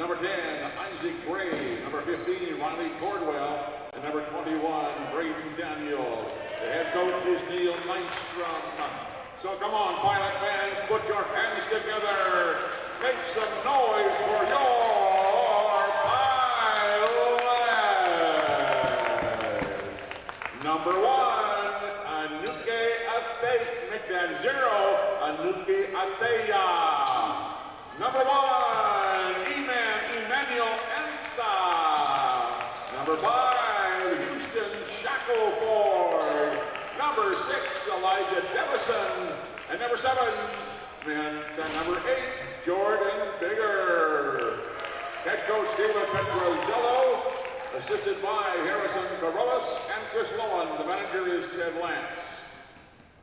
number 10, Isaac Gray, number 15, Riley Cordwell, and number 21, Braden Daniel. The head coach is Neil Nystrom. So come on, Pilot fans, put your hands together. Make some noise for your pilot. Number 1, Anuke Athea. Make that 0, Anuke Athea. Number 1, Emmanuel Ensa. Number 5, Houston Shackleford. Number 6, Elijah Devison. And number 7, number 8, Jordan Bigger. Head coach David Petrozello, assisted by Harrison Carolus and Chris Lowen. The manager is Ted Lance.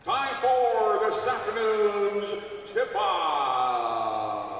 Time for this afternoon's tip-off.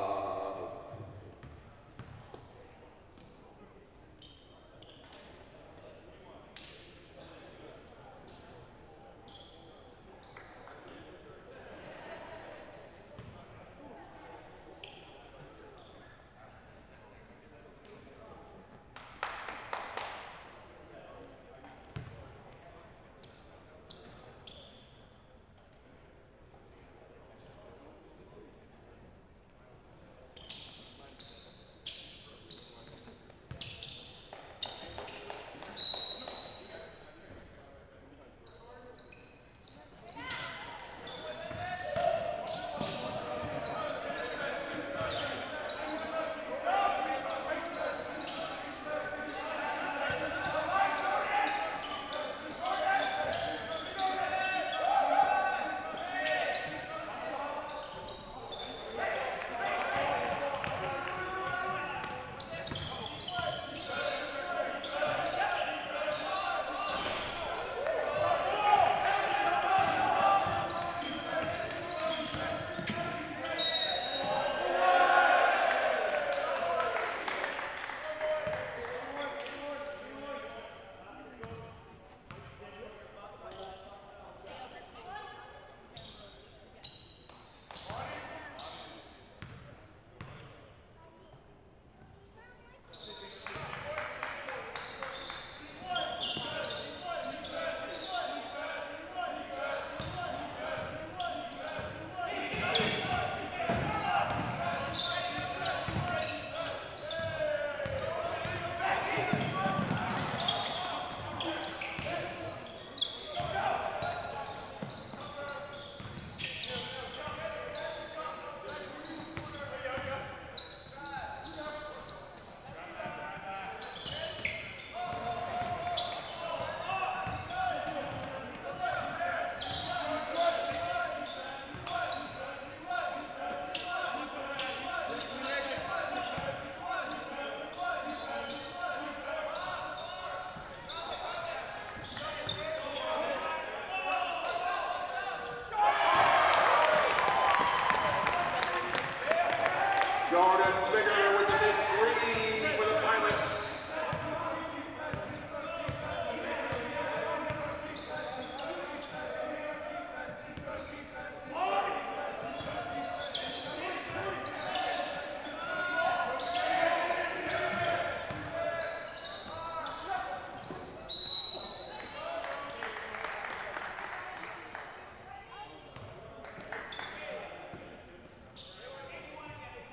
Jordan Bigger with the big 3 for the Pilots.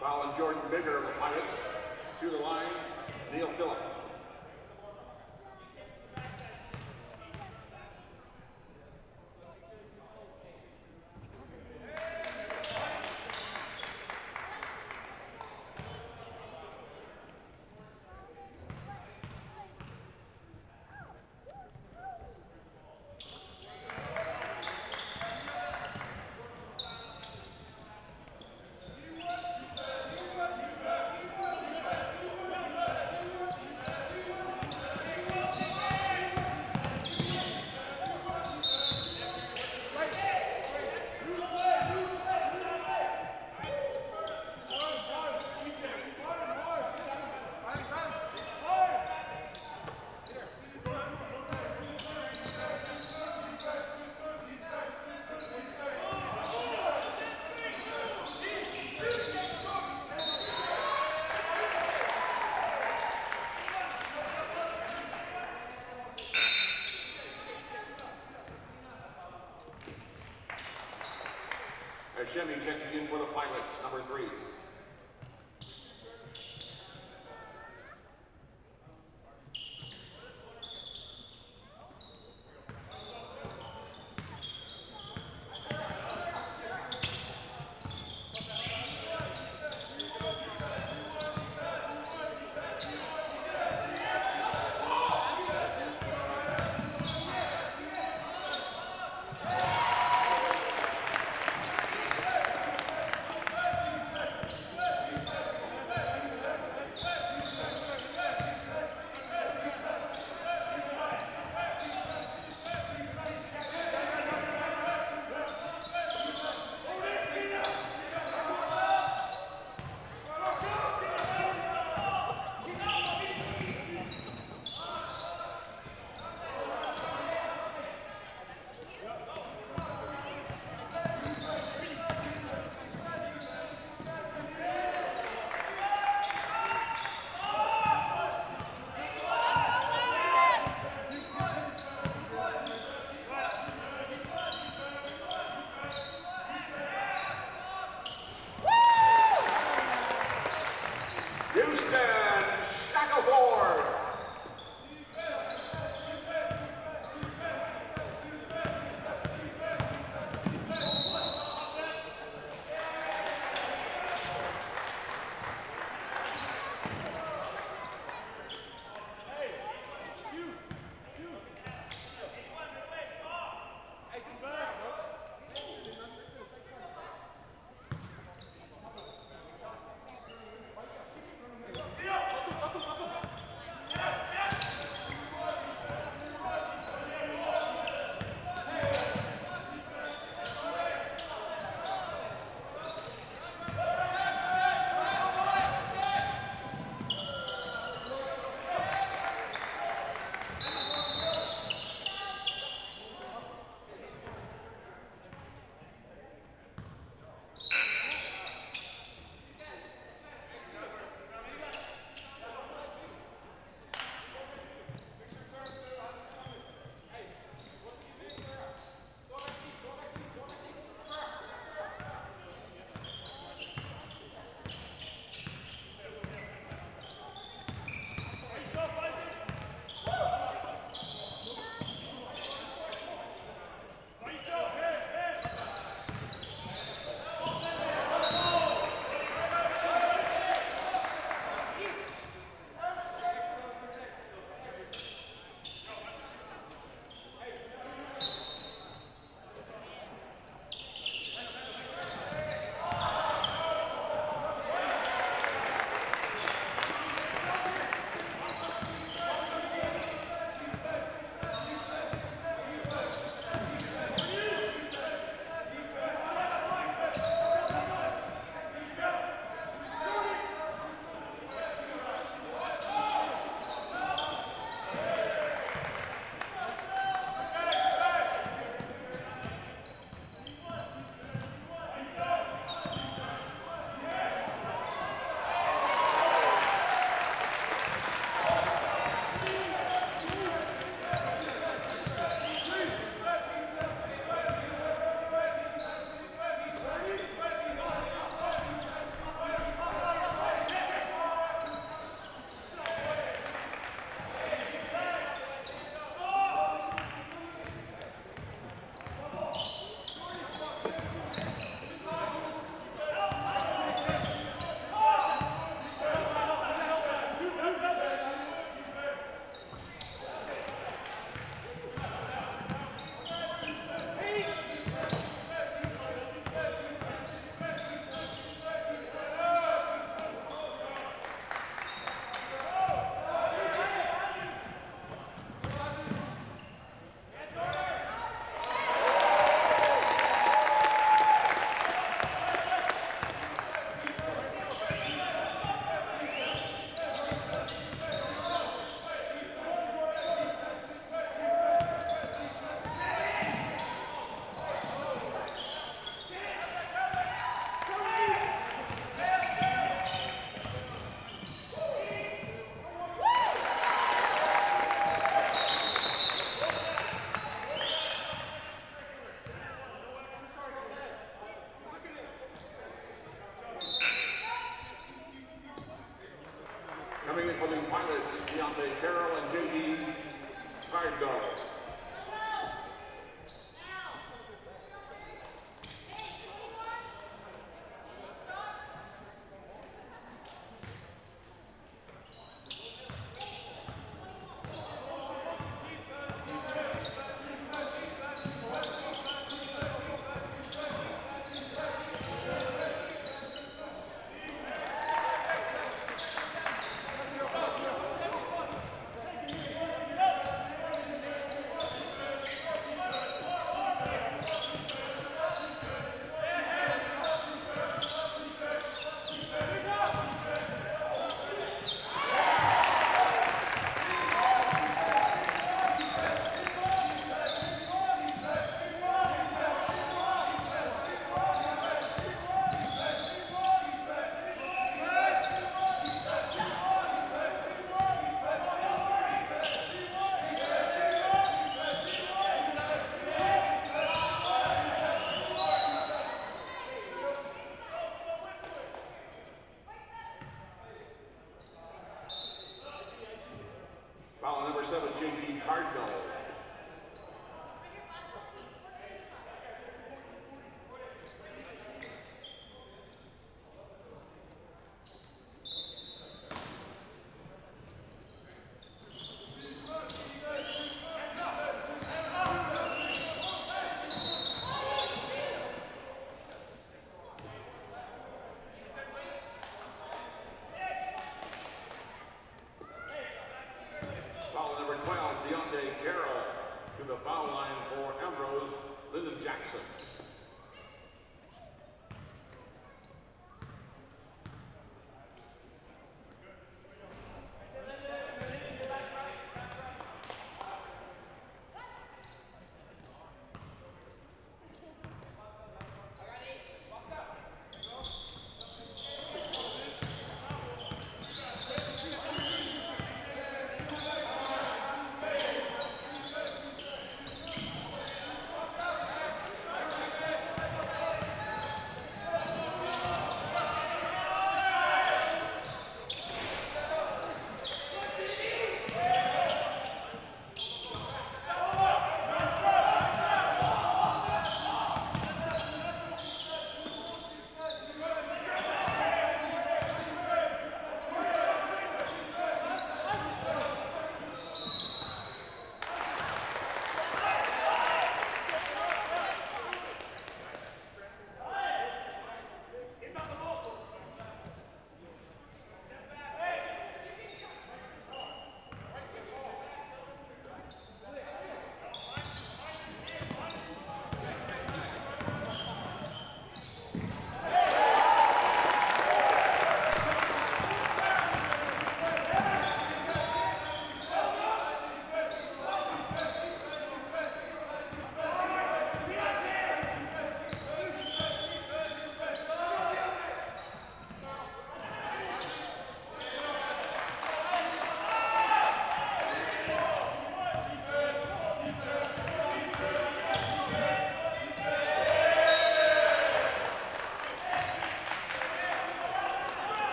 Fouling Jordan Bigger of the Pilots. To the line, Neil Phillip. Shemmy checking in for the pilots, number 3. Coming in for the Pilots, Deontay Carroll and J.D. Cardinal. Foul number 7, J.D. Cardinal. Foul number 12, Deontay Carroll to the foul line for Ambrose, Lyndon Jackson.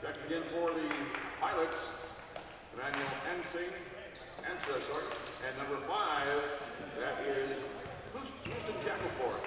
Checking in for the Pilots, Emmanuel Ensa, and number 5, that is Houston Shackelford.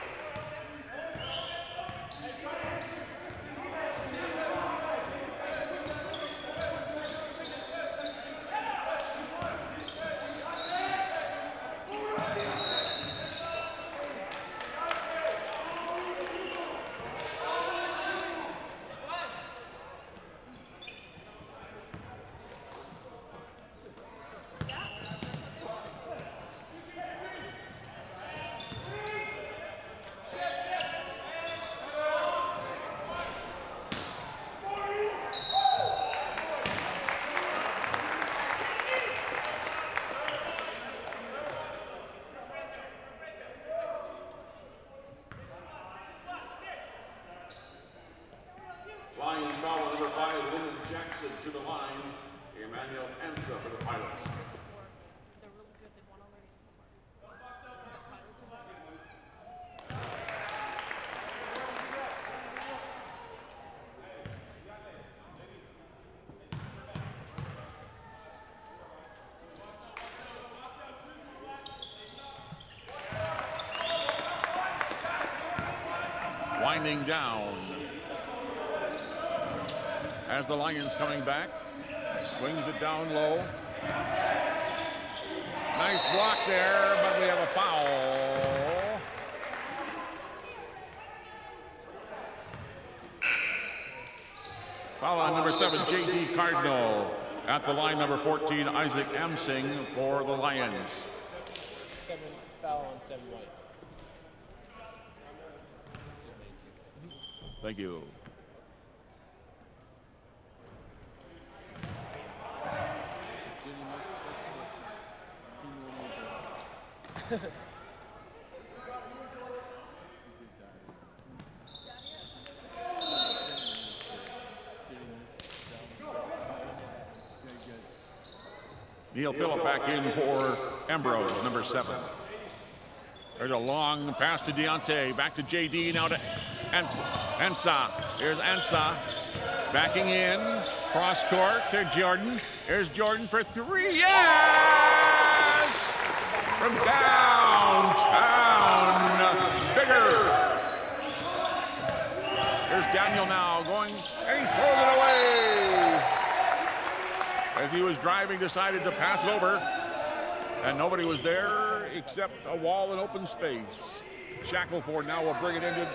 Lions foul number 5, Lyndon Jackson to the line. Emmanuel Ensa for the Pilots. They're really good. They won already so far. winding down. As the Lions coming back, swings it down low. Nice block there, but we have a foul. Foul on number 7, J.D. Cardinal. At the line, number 14, Isaac Amsing for the Lions. 7 foul on 7 white. Thank you. Neil Phillip back in for Ambrose, number 7. There's a long pass to Deontay. Back to JD, now to Ansah. Here's Ansah. Backing in. Cross court to Jordan. Here's Jordan for 3. Yes! From downtown. Bigger. Here's Daniel now going, and he throws it away. As he was driving, decided to pass it over, and nobody was there except a wall and open space. Shackelford now will bring it into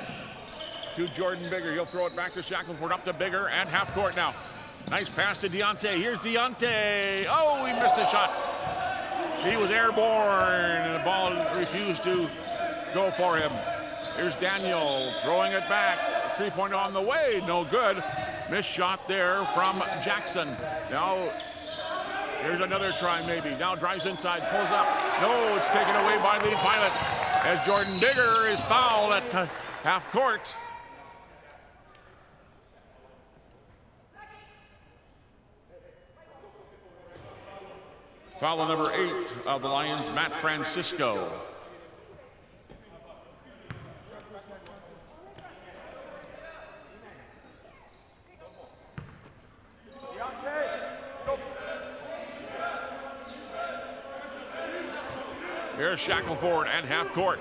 to Jordan Bigger. He'll throw it back to Shackelford, up to Bigger, and half court now. Nice pass to Deontay. Here's Deontay. Oh, he missed a shot. He was airborne, and the ball refused to go for him. Here's Daniel throwing it back. 3-pointer on the way, no good. Missed shot there from Jackson. Now, here's another try maybe. Now drives inside, pulls up. No, it's taken away by the Pilots as Jordan Bigger is fouled at half court. Foul on number 8 of the Lions, Matt Francisco. Here's Shackelford at half court.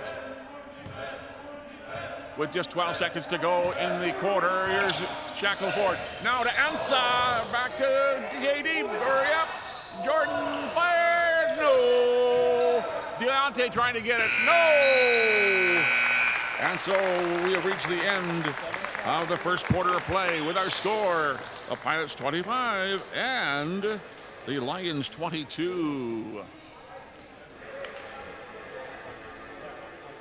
With just 12 seconds to go in the quarter, here's Shackelford. Now to Ansah, back to JD, hurry up. Jordan fired, no. Deontay trying to get it, no. And so we have reached the end of the first quarter of play with our score. The Pilots 25 and the Lions 22.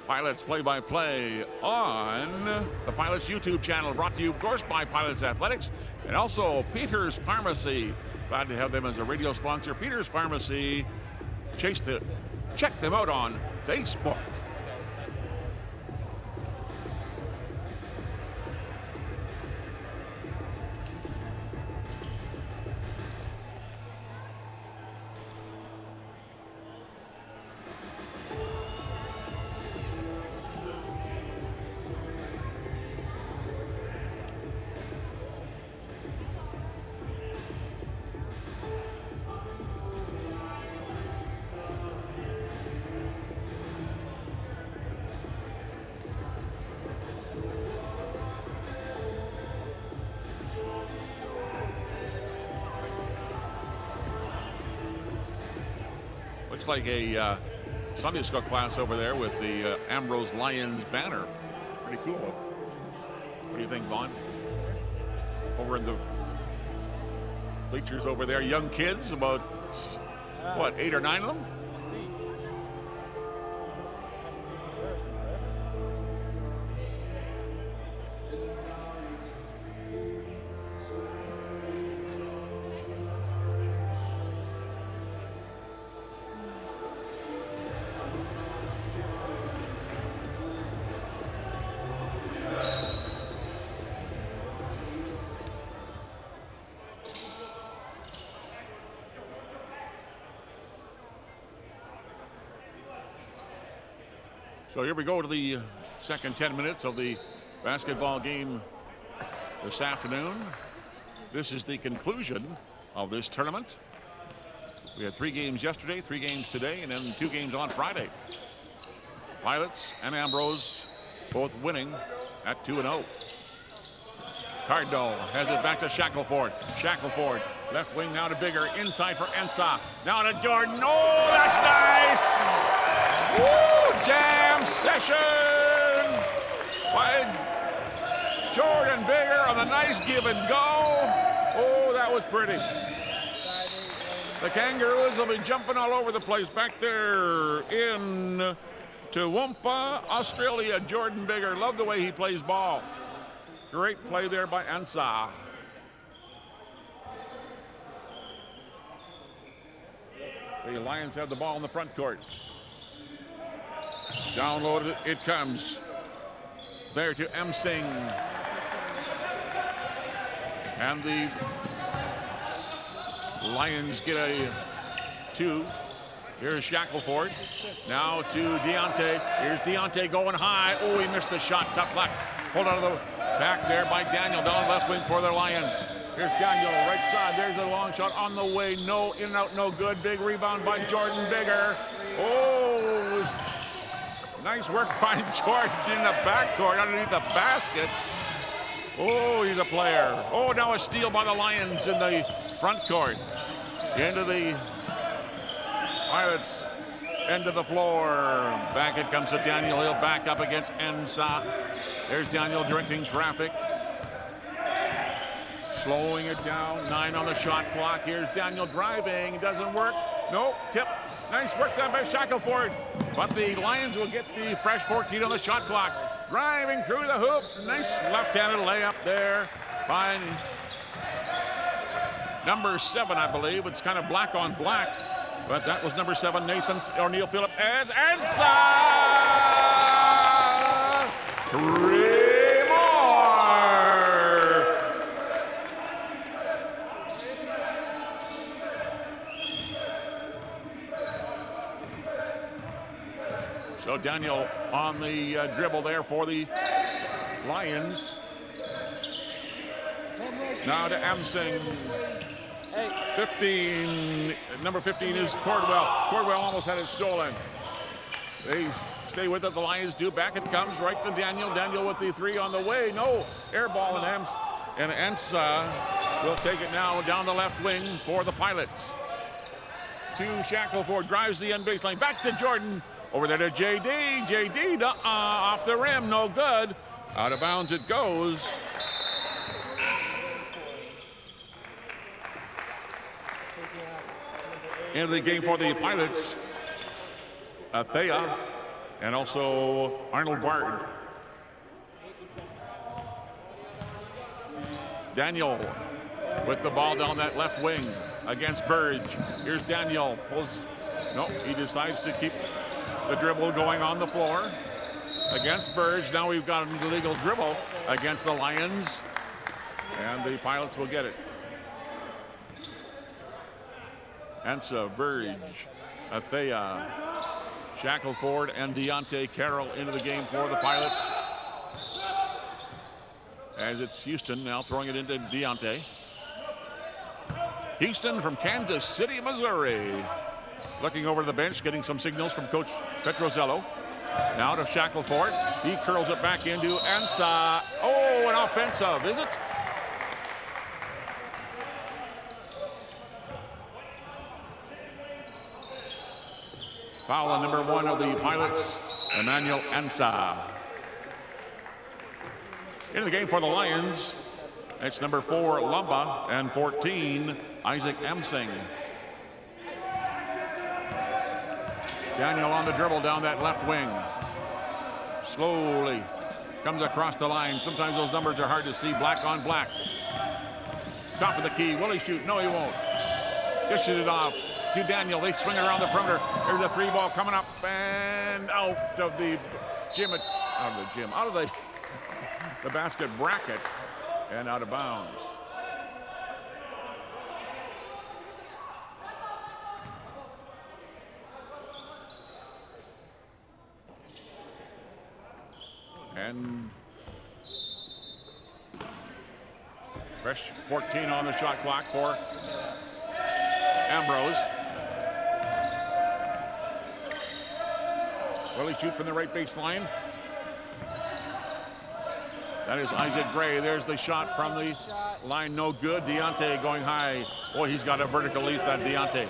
Pilots play-by-play on the Pilots YouTube channel, brought to you, of course, by Pilots Athletics and also Peters Pharmacy. Glad to have them as a radio sponsor. Peters Pharmacy. Check them out on Facebook. Looks like a Sunday school class over there with the Ambrose Lions banner. Pretty cool. What do you think, Vaughn? Over in the bleachers over there, young kids, about, what, 8 or 9 of them? So here we go to the second 10 minutes of the basketball game this afternoon. This is the conclusion of this tournament. We had 3 games yesterday, 3 games today, and then 2 games on Friday. Pilots and Ambrose both winning at 2-0. Cardinal has it back to Shackelford. Shackelford, left wing now to Bigger, inside for Ensa. Now to Jordan. Oh, that's nice! Woo! Jam session by Jordan Bigger on the nice give and go. Oh, that was pretty. The Kangaroos will be jumping all over the place back there in Toowoomba, Australia. Jordan Bigger, love the way he plays ball. Great play there by Ensa. The Lions have the ball in the front court. Downloaded, it comes. There to M. Singh. And the Lions get a 2. Here's Shackelford. Now to Deontay. Here's Deontay going high. Oh, he missed the shot. Tough luck. Hold on to the back there by Daniel down left wing for the Lions. Here's Daniel, right side. There's a long shot on the way. No, in and out, no good. Big rebound by Jordan Bigger. Oh, nice work by Jordan in the backcourt underneath the basket. Oh, he's a player. Oh, now a steal by the Lions in the front court. Into the Pilots, end of the floor. Back it comes to Daniel. He'll back up against Ensa. There's Daniel directing traffic. Slowing it down. 9 on the shot clock. Here's Daniel driving. Doesn't work. Nope. Tip. Nice work done by Shackelford. But the Lions will get the fresh 14 on the shot clock. Driving through the hoop. Nice left-handed layup there by number 7, I believe. It's kind of black on black. But that was number 7, Nathan O'Neill Phillip as Ensa. 3 more. So Daniel on the dribble there for the Lions. Now to Amsing. 15, number 15 is Cordwell. Cordwell almost had it stolen. They stay with it, the Lions do. Back it comes, right to Daniel. Daniel with the 3 on the way. No, air ball and Ensa will take it now down the left wing for the Pilots. To Shackelford, drives the end baseline. Back to Jordan. Over there to JD. JD off the rim, no good. Out of bounds it goes. Into the game for the Pilots, Thea, and also Arnold Bard. Daniel with the ball down that left wing against Burge. Here's Daniel, pulls, no, he decides to keep the dribble going on the floor against Burge. Now we've got an illegal dribble against the Lions, and the Pilots will get it. Ensa, Burge, Athea, Shackelford, and Deontay Carroll into the game for the Pilots. As it's Houston now throwing it into Deontay. Houston from Kansas City, Missouri. Looking over the bench, getting some signals from Coach Petrozello. Now to Shackelford. He curls it back into Ensa. Oh, an offensive, is it? Foul on number 1 of the Pilots, Emmanuel Ensa. Into the game for the Lions, it's number 4, Lumba, and 14, Isaac Emsing. Daniel on the dribble down that left wing. Slowly comes across the line. Sometimes those numbers are hard to see, black on black. Top of the key, will he shoot? No, he won't. Dishes it off to Daniel. They swing it around the perimeter. There's a 3 ball coming up and out of the out of the basket bracket and out of bounds. And fresh 14 on the shot clock for Ambrose. Will he shoot from the right baseline? That is Isaac Gray. There's the shot from the line, no good. Deontay going high. Boy, he's got a vertical leap, that Deontay.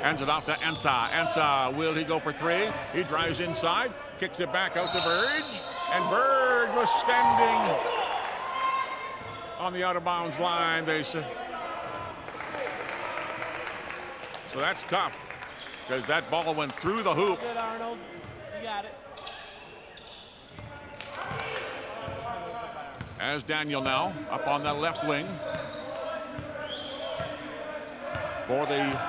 Hands it off to Ensa. Ensa, will he go for three? He drives inside, kicks it back out to Verge, and Verge was standing on the out-of-bounds line. They said, so that's tough, because that ball went through the hoop. Good, Arnold. You got it. As Daniel now up on that left wing for the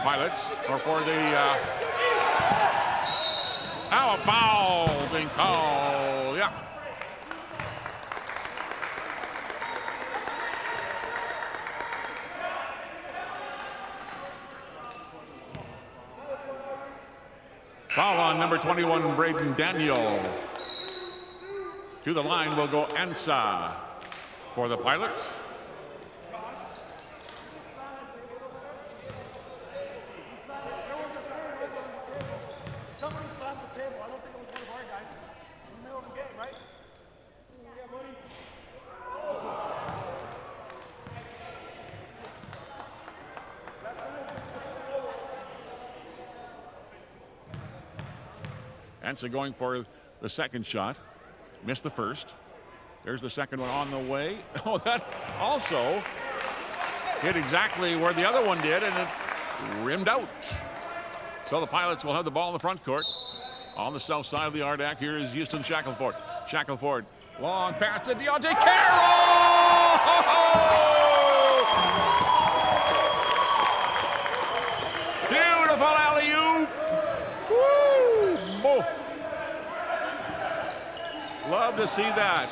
Pilots, or for the a foul being called. Yeah. Foul on number 21, Braden Daniel. To the line will go Ensa for the Pilots. Ensa going for the second shot. Missed the first. There's the second one on the way. Oh, that also hit exactly where the other one did, and it rimmed out. So the Pilots will have the ball in the front court. On the south side of the Ardac, here is Houston Shackelford. Shackelford, long pass to Deontay Carroll! Beautiful alley-oop! Woo! Love to see that.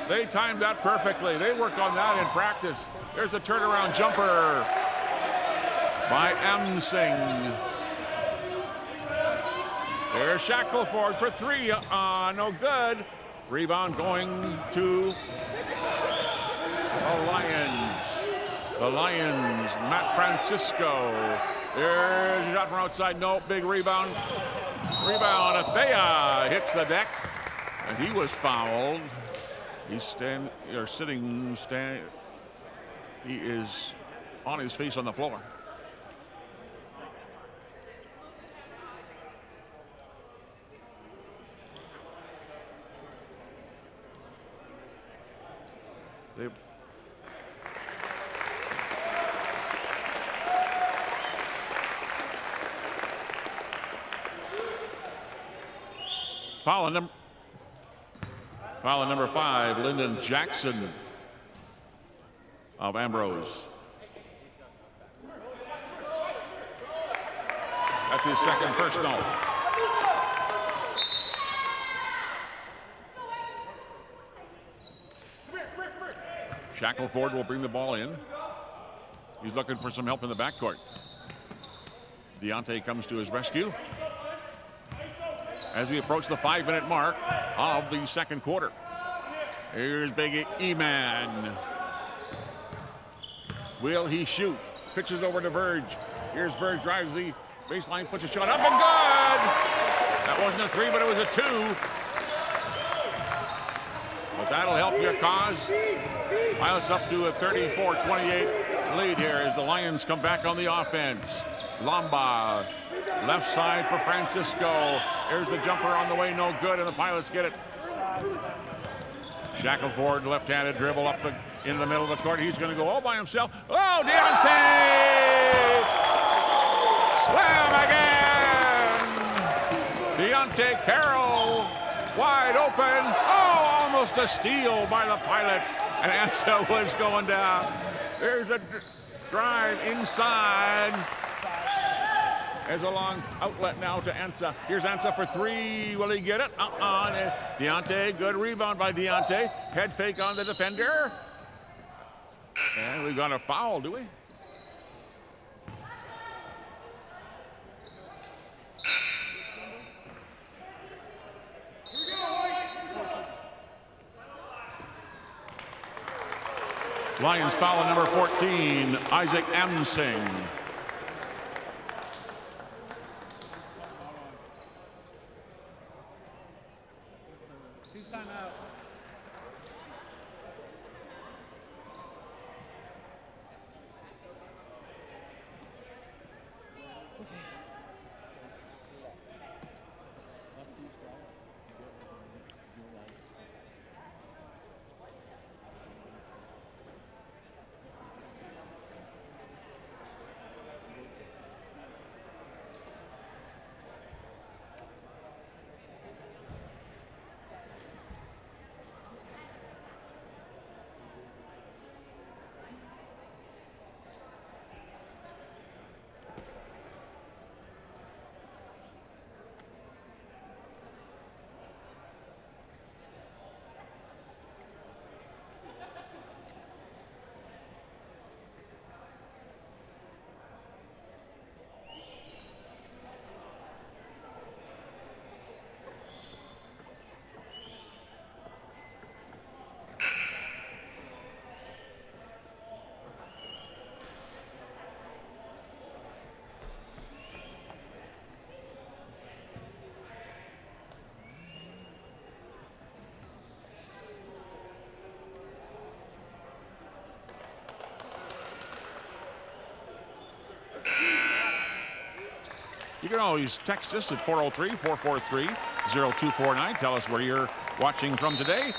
They timed that perfectly. They work on that in practice. There's a turnaround jumper by Singh. There's Shackelford for three. No good. Rebound going to the Lions. The Lions, Matt Francisco. There's a shot from outside. No, big rebound. Rebound. Athea hits the deck. And he was fouled. He's sitting. He is on his face on the floor. Foul on number 5, Lyndon Jackson of Ambrose. That's his second personal. Shackelford will bring the ball in. He's looking for some help in the backcourt. Deontay comes to his rescue as we approach the 5-minute mark of the second quarter. Here's Big E-Man. Will he shoot? Pitches over to Verge. Here's Verge, drives the baseline, puts a shot up and good! That wasn't a 3, but it was a 2. But that'll help your cause. Pilots up to a 34-28 lead here as the Lions come back on the offense. Lamba, left side for Francisco. There's the jumper on the way, no good, and the Pilots get it. Shackelford, left-handed dribble up in the middle of the court. He's going to go all by himself. Oh, Deontay! Slam again! Deontay Carroll, wide open. Oh, almost a steal by the Pilots, and Ensa was going down. There's a drive inside. There's a long outlet now to Ensa. Here's Ensa for 3. Will he get it? Deontay, good rebound by Deontay. Head fake on the defender. And we got a foul, do we? Lions foul on number 14, Isaac Singh. He's time out. You can always text us at 403-443-0249. Tell us where you're watching from today.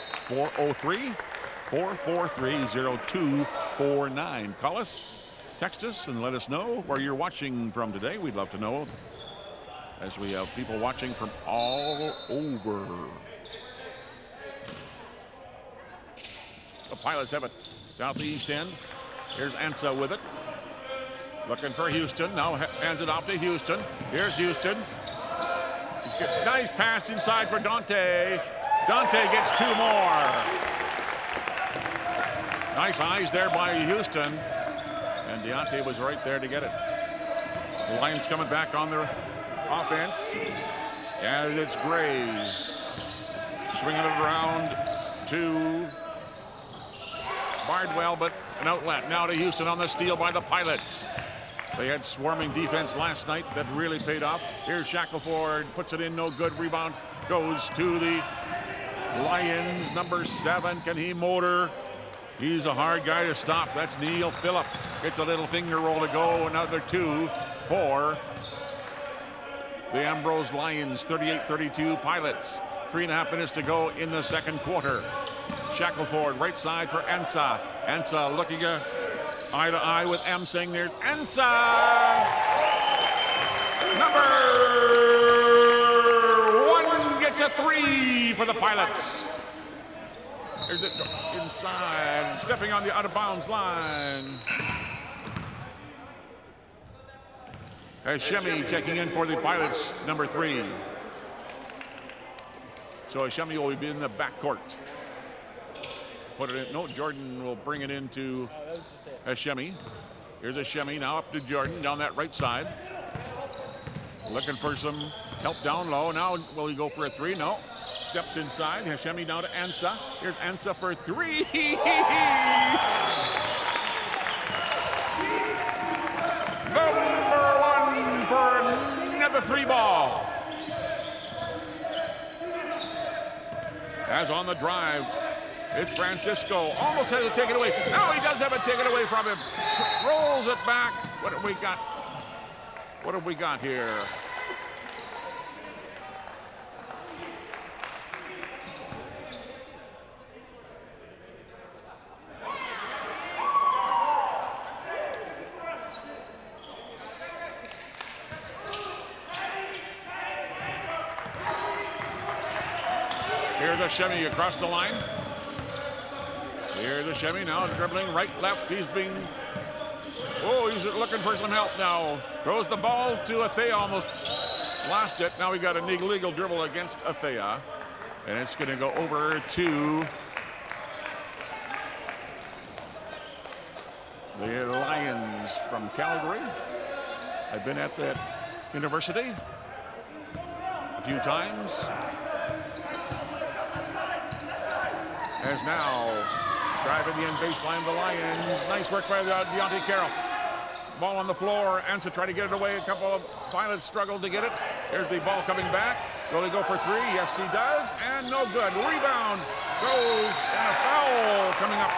403-443-0249. Call us, text us, and let us know where you're watching from today. We'd love to know, as we have people watching from all over. The Pilots have it down the east end. Here's Ansa with it. Looking for Houston. Now hands it off to Houston. Here's Houston. Nice pass inside for Dante. Dante gets two more. Nice eyes there by Houston. And Deontay was right there to get it. The Lions coming back on their offense. And it's Gray. Swinging it around to Bardwell, but an outlet. Now to Houston on the steal by the Pilots. They had swarming defense last night that really paid off. Here's Shackelford, puts it in, no good. Rebound goes to the Lions. Number 7, can he motor? He's a hard guy to stop. That's Neil Phillip. Gets a little finger roll to go. Another 2 for the Ambrose Lions. 38-32 Pilots. 3.5 minutes to go in the second quarter. Shackelford, right side for Ansa. Ansa looking eye to eye with Emsing. There's Ansa. Number 1 gets a 3 for the Pilots. There's it inside, stepping on the out of bounds line. Hashemi checking in for the Pilots, number 3. So Hashemi will be in the backcourt. Put it in. No, Jordan will bring it into Hashemi. Here's Hashemi now up to Jordan down that right side. Looking for some help down low. Now will he go for a 3? No. Steps inside. Hashemi down to Ansa. Here's Ansa for 3. Number 1 for another 3 ball. As on the drive, it's Francisco. Almost has it taken away. Now he does have it taken away from him. Rolls it back. What have we got? What have we got here? Here's Hashemi across the line. Here's Hashemi now dribbling right, left. He's looking for some help now. Throws the ball to Athea, almost lost it. Now we got an illegal dribble against Athea. And it's going to go over to the Lions from Calgary. I've been at that university a few times. As now driving the end baseline of the Lions. Nice work by Deontay Carroll. Ball on the floor. Ansa tried to get it away. A couple of Pilots struggled to get it. Here's the ball coming back. Will he go for three? Yes, he does. And no good. Rebound goes, and a foul coming up.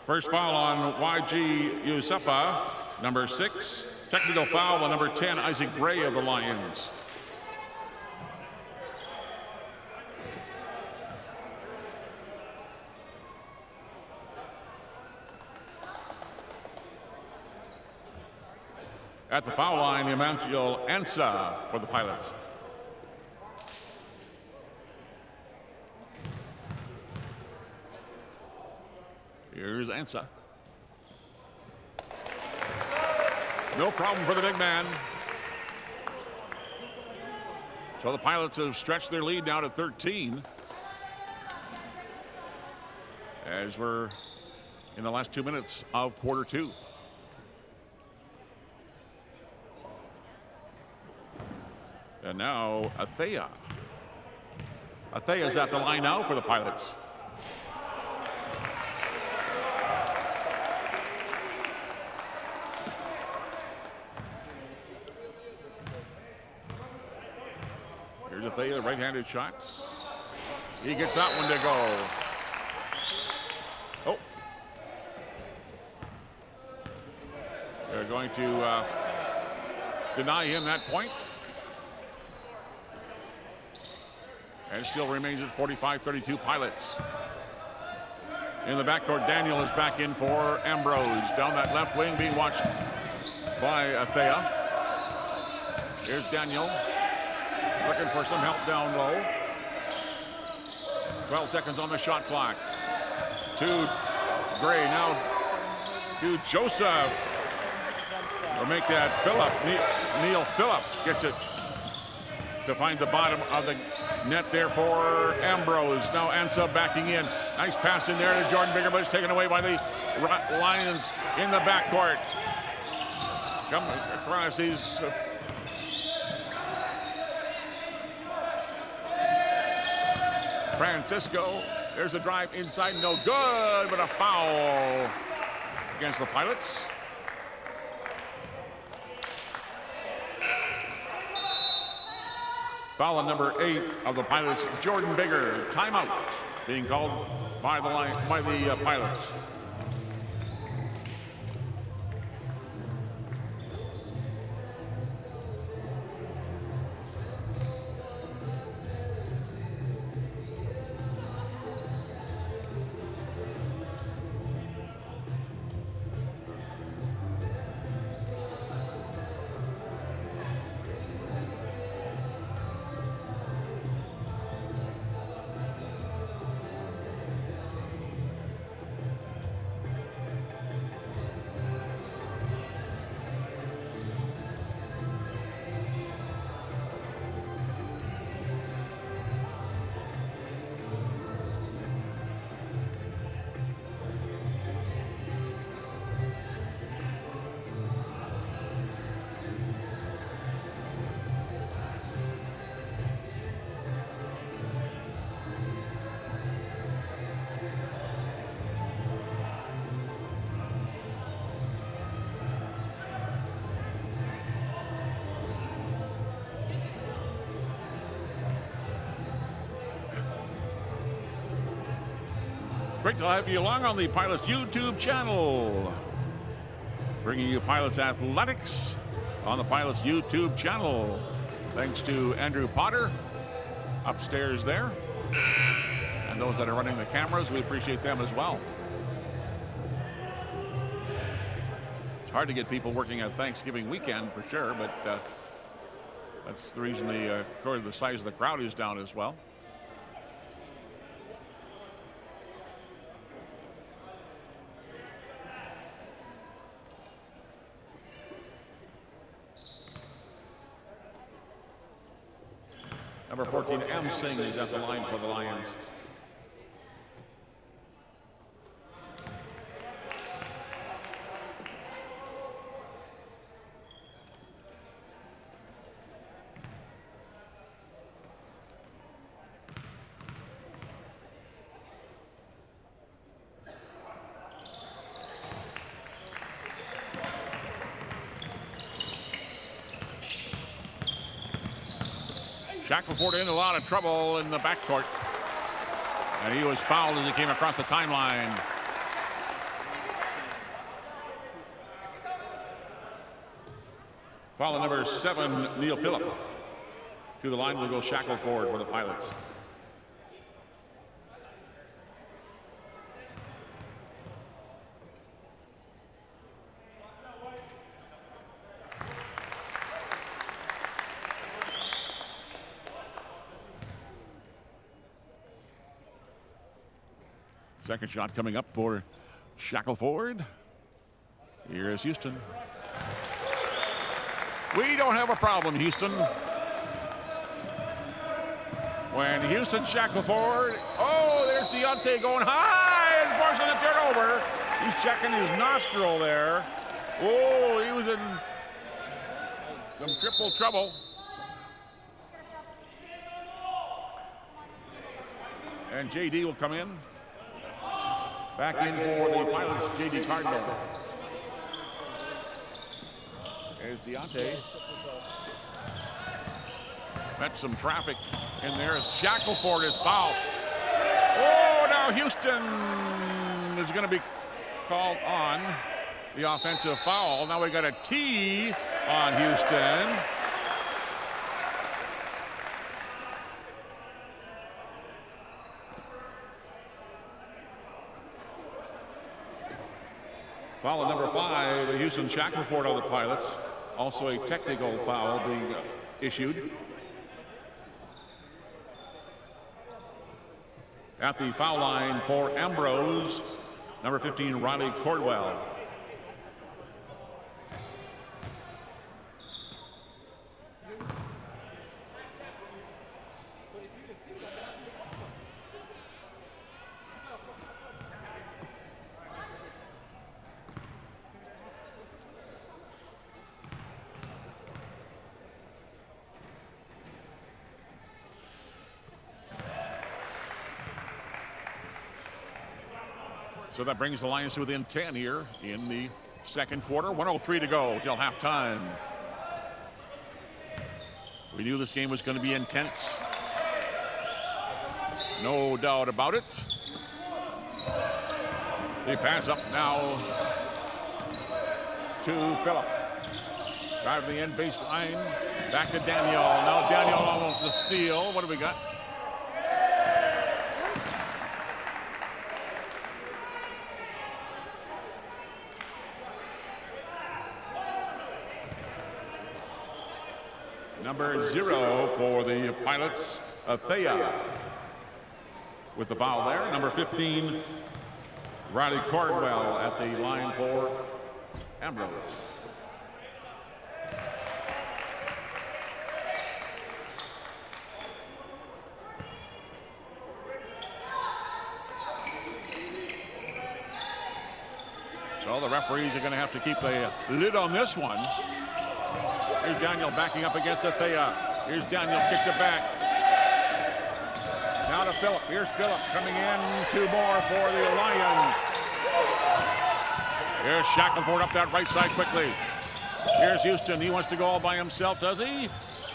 First foul on YG Yusepa, number 6. Technical foul on number 10, Isaac Gray of the Lions. At the foul line, Emmanuel Ansa for the Pilots. Here's Ansa. No problem for the big man. So the Pilots have stretched their lead now to 13. As we're in the last 2 minutes of quarter 2. And now Athea. Athea's at the line now for the Pilots. Here's Athea, right-handed shot. He gets that one to go. Oh. They're going to deny him that point. And still remains at 45-32 Pilots. In the backcourt, Daniel is back in for Ambrose. Down that left wing, being watched by Athea. Here's Daniel, looking for some help down low. 12 seconds on the shot clock. To Gray, now to Joseph. Or make that Phillip. Neil Phillip gets it to find the bottom of the net there for Ambrose. Now Ansa backing in. Nice pass in there to Jordan Bigger, but it's taken away by the Lions in the backcourt. Come across these. Francisco. There's a drive inside. No good, but a foul against the Pilots. Foul on number 8 of the Pilots, Jordan Bigger. Timeout being called by the Pilots. Great to have you along on the Pilots YouTube channel. Bringing you Pilots Athletics on the Pilots YouTube channel. Thanks to Andrew Potter upstairs there. And those that are running the cameras, we appreciate them as well. It's hard to get people working on Thanksgiving weekend for sure, but that's the reason according to the size of the crowd is down as well. Number 14, M. Singh is at the line for the Lions. Shackelford in a lot of trouble in the backcourt. And he was fouled as he came across the timeline. Foul number 7, Neil Phillip. To the line will go Shackelford for the Pilots. Second shot coming up for Shackelford. Here is Houston. We don't have a problem, Houston. When Houston Shackelford, oh, there's Deontay going high and forcing the turnover. He's checking his nostril there. Oh, he was in some triple trouble. And JD will come in. Back in for the Pilots, JD Cardinal. There's Deontay. Met some traffic in there as Shackelford is fouled. Oh, now Houston is going to be called on the offensive foul. Now we got a T on Houston. Foul number 5, Houston Shackelford on the Pilots. Also a technical foul being issued. At the foul line for Ambrose, number 15, Riley Cordwell. So that brings the Lions to within 10 here in the second quarter. 1:03 to go till halftime. We knew this game was going to be intense. No doubt about it. They pass up now to Phillip. Driving the end baseline. Back to Daniel. Now Daniel almost a steal. What do we got? Number 0 for the Pilots, Athea. With the foul there. Number 15, Riley Cordwell at the line for Ambrose. So the referees are going to have to keep the lid on this one. Here's Daniel backing up against Athea. Here's Daniel, kicks it back. Now to Phillip. Here's Phillip coming in. 2 more for the Lions. Here's Shackelford up that right side quickly. Here's Houston. He wants to go all by himself, does he?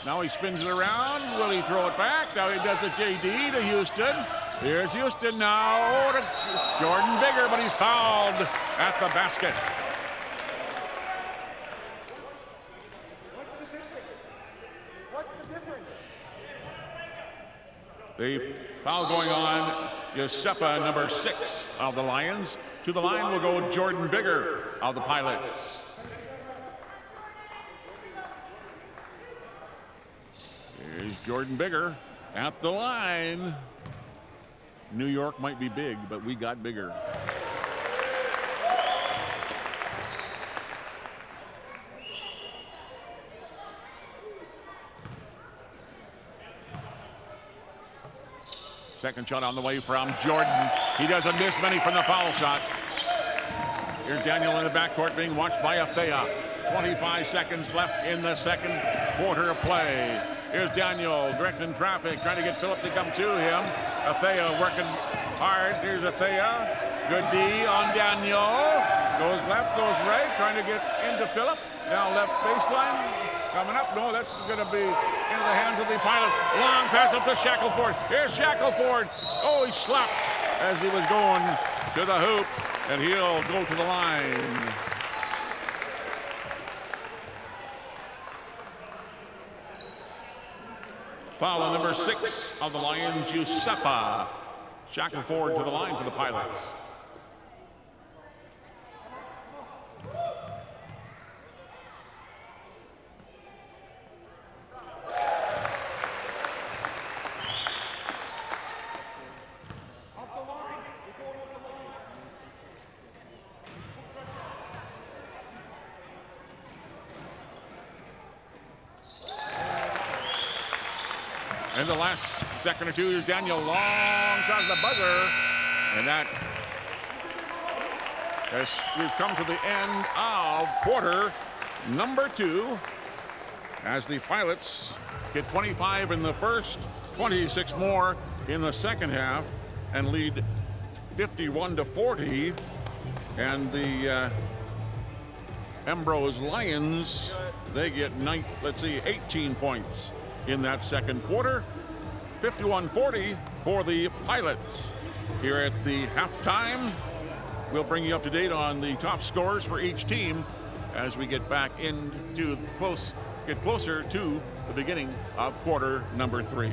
Now he spins it around. Will he throw it back? Now he does the JD to Houston. Here's Houston now to Jordan Bigger, but he's fouled at the basket. The foul going on, Giuseppa, number 6 of the Lions. To the line will go Jordan Bigger of the Pilots. Here's Jordan Bigger at the line. New York might be big, but we got bigger. Second shot on the way from Jordan. He doesn't miss many from the foul shot. Here's Daniel in the backcourt being watched by Athea. 25 seconds left in the second quarter of play. Here's Daniel directing traffic, trying to get Phillip to come to him. Athea working hard. Here's Athea. Good D on Daniel. Goes left, goes right, trying to get into Phillip. Now left baseline. Coming up. No, that's going to be into the hands of the pilot. Long pass up to Shackelford. Here's Shackelford. Oh, he slapped as he was going to the hoop, and he'll go to the line. Foul on number 6 of the Lions, Giuseppa. Shackelford to the line for the Pilots. In the last second or two, Daniel long shot at the buzzer. And that, as we've come to the end of quarter number 2, as the Pilots get 25 in the first, 26 more in the second half, and lead 51-40. And the Ambrose Lions, they get 18 points in that second quarter. 51-40 for the Pilots. Here at the halftime, we'll bring you up to date on the top scores for each team as we get back into get closer to the beginning of quarter number 3.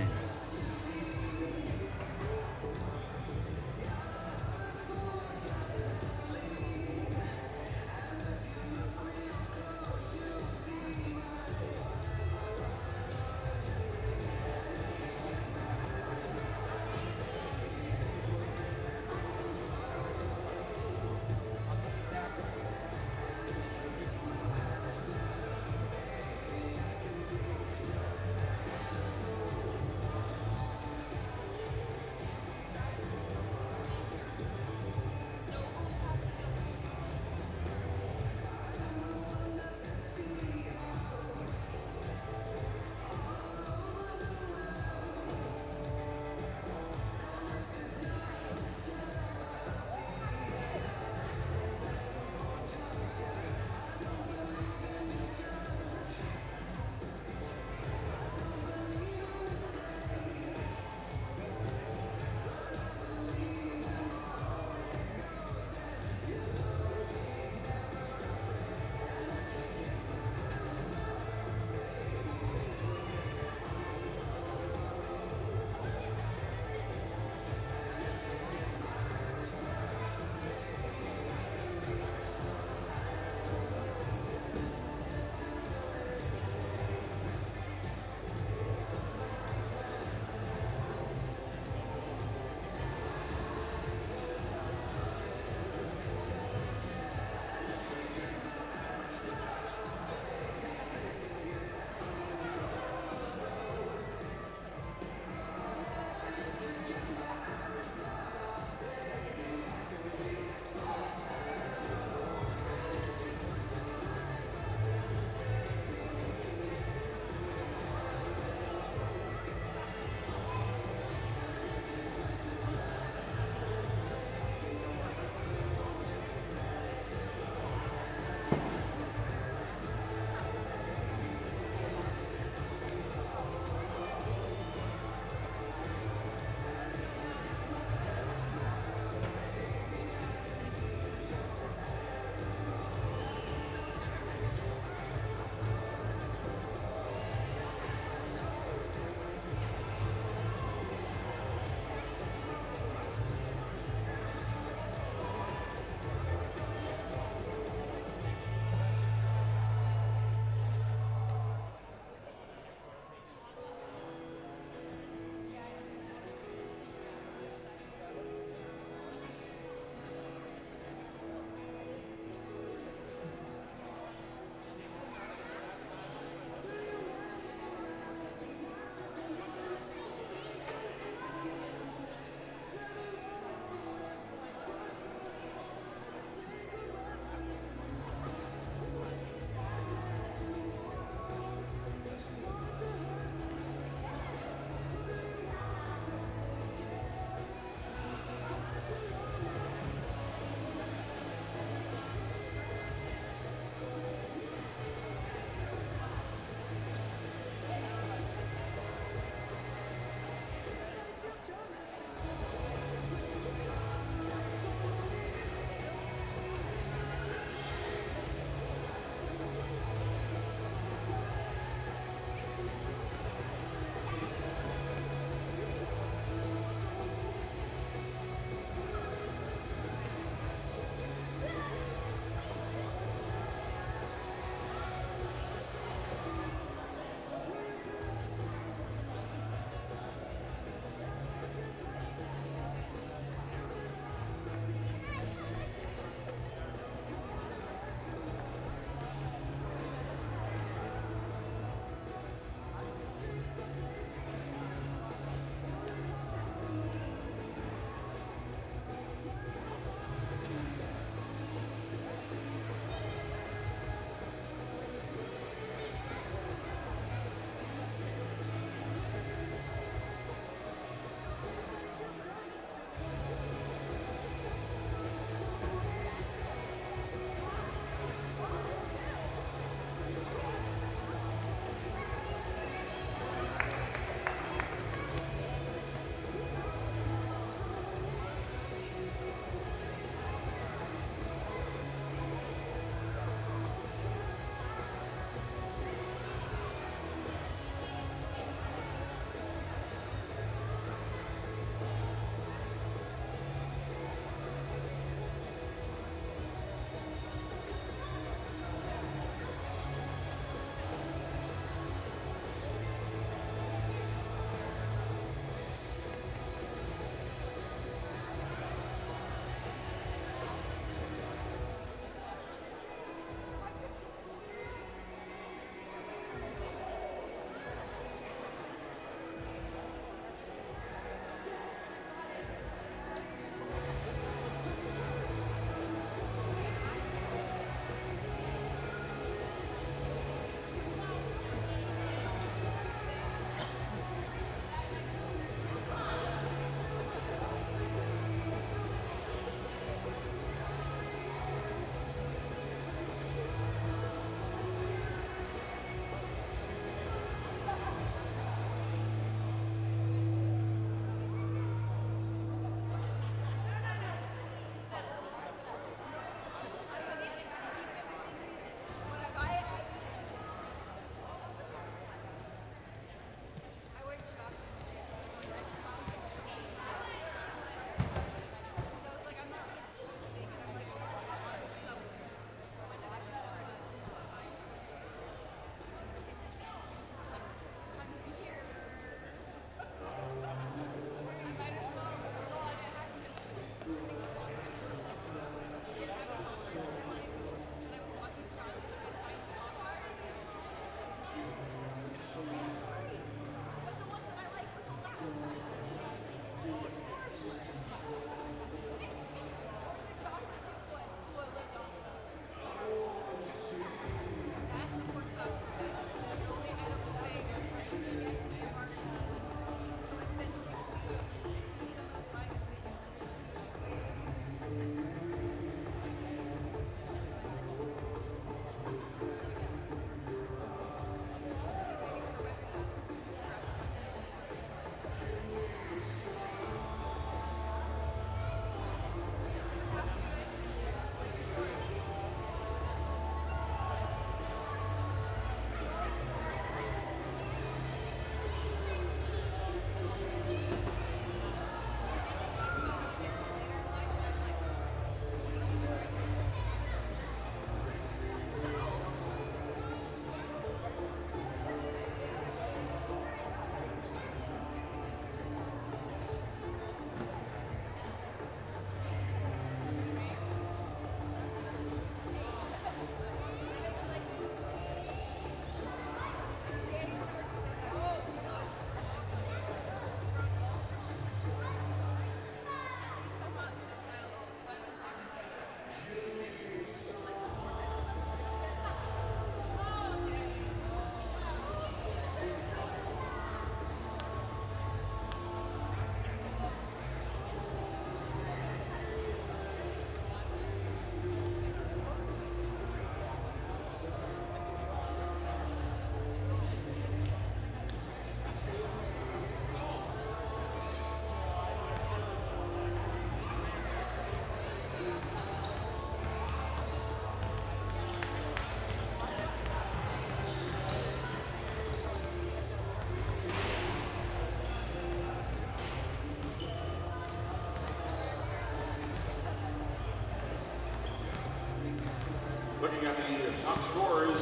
Looking at the top scorers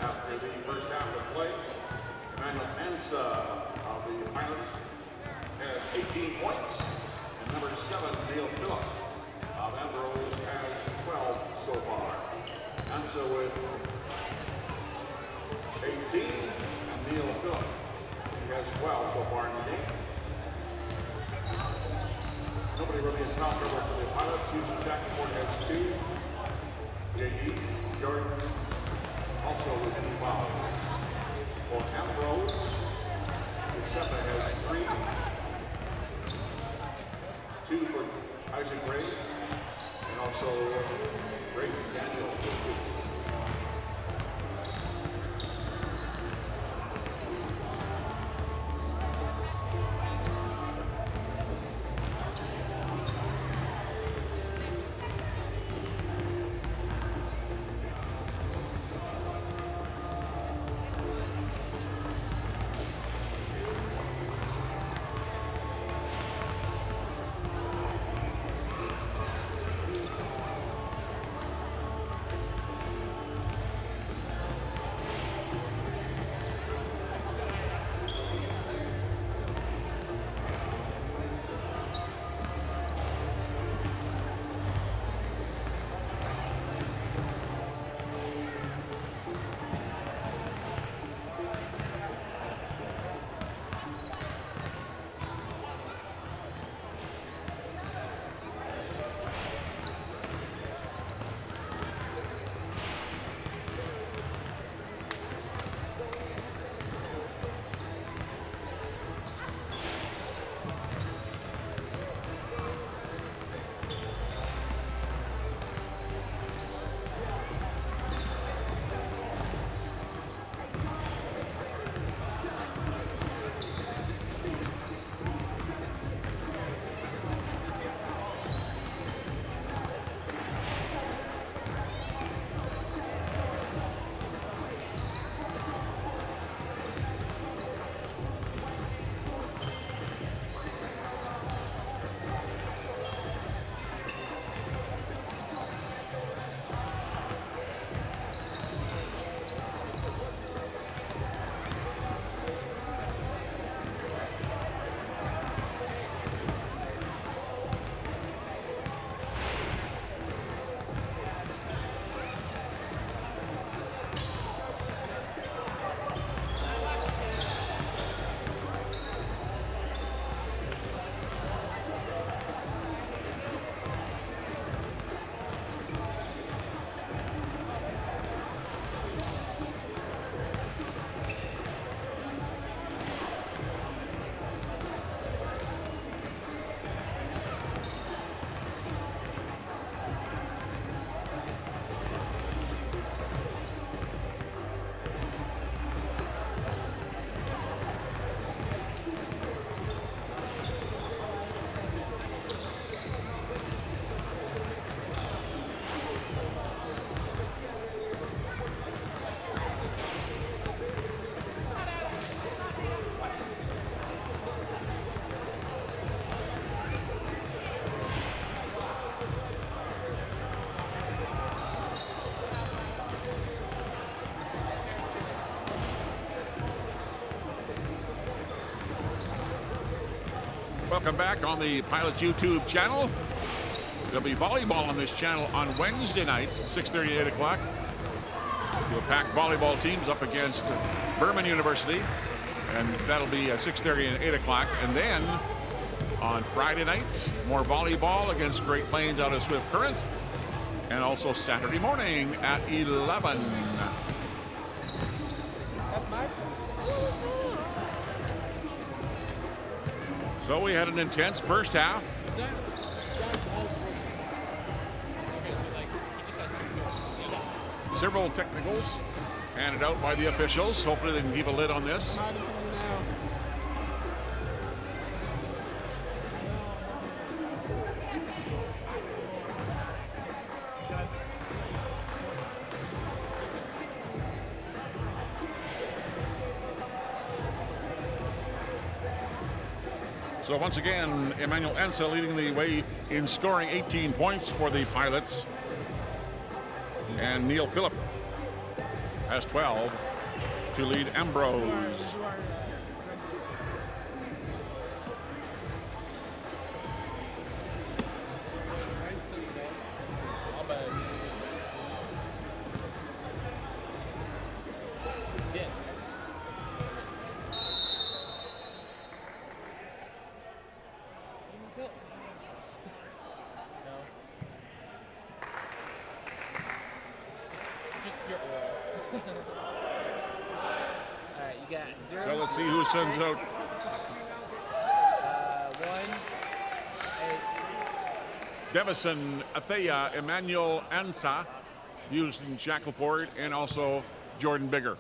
after the first half of play, Emmanuel Mensa of the Pilots has 18 points, and number 7, Neil Phillip of Ambrose has 12 so far. Mensa with 18, and Neil Phillip, he has 12 so far in the game. Nobody really in foul trouble for the Pilots. Houston Shackelford has 2. J.D. Jordan also with 2 fouls. For Ambrose, Giuseppe has 3. 2 for Isaac Gray, and also Brayden Daniel with 2. Welcome back on the Pilots YouTube channel. There'll be volleyball on this channel on Wednesday night, 6:30 to 8 o'clock. We'll pack volleyball teams up against Berman University, and that'll be at 6:30 and 8 o'clock. And then on Friday night, more volleyball against Great Plains out of Swift Current, and also Saturday morning at 11. So we had an intense first half. Several technicals handed out by the officials. Hopefully they can keep a lid on this. So once again, Emmanuel Ensa leading the way in scoring 18 points for the Pilots. And Neil Phillip has 12 to lead Ambrose. So let's see who sends out. 1, 8. Devison, Athea, Emmanuel Ansa, used in Shackelford, and also Jordan Bigger.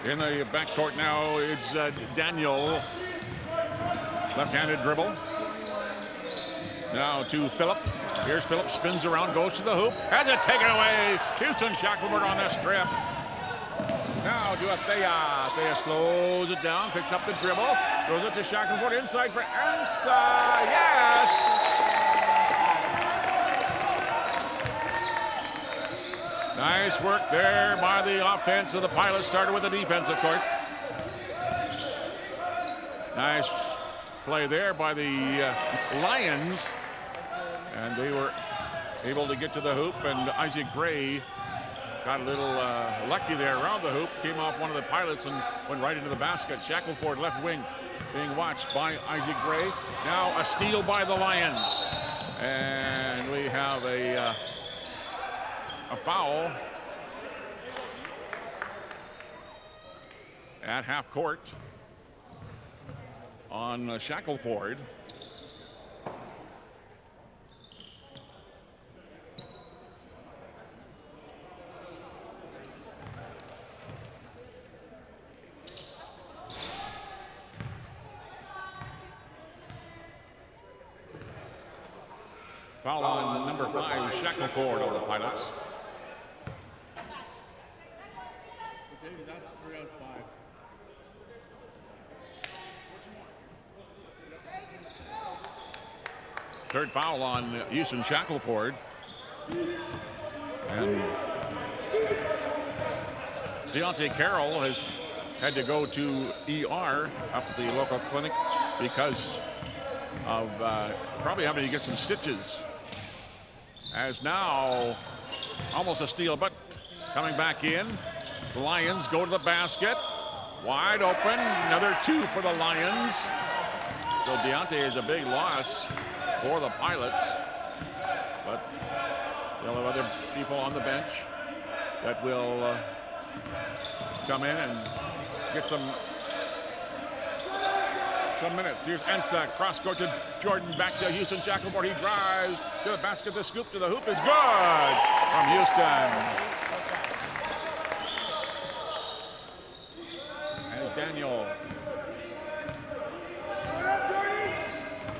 In the backcourt now, it's Daniel. Left-handed dribble. Now to Phillip. Here's Phillip, spins around, goes to the hoop. Has it taken away. Houston Shackelford on the strip. Now to Athea. Athea slows it down, picks up the dribble. Throws it to Shackelford inside for Antha. Yes! Nice work there by the offense of the Pilots. Started with the defense, of course. Nice play there by the Lions. And they were able to get to the hoop, and Isaac Gray got a little lucky there around the hoop. Came off one of the Pilots and went right into the basket. Shackelford left wing being watched by Isaac Gray. Now a steal by the Lions. And we have a foul at half court on Shackelford. Foul on number 5, Shackelford on the Pilots. Okay, that's 3 out of 5. Third foul on Houston Shackelford. And Deontay Carroll has had to go to ER up at the local clinic because of probably having to get some stitches. As now almost a steal, but coming back in. The Lions go to the basket. Wide open, another 2 for the Lions. So Deontay is a big loss for the Pilots, but they'll have other people on the bench that will come in and get some minutes. Here's Ensa, cross court to Jordan, back to Houston Shackelford. He drives to the basket, the scoop to the hoop is good from Houston. As Daniel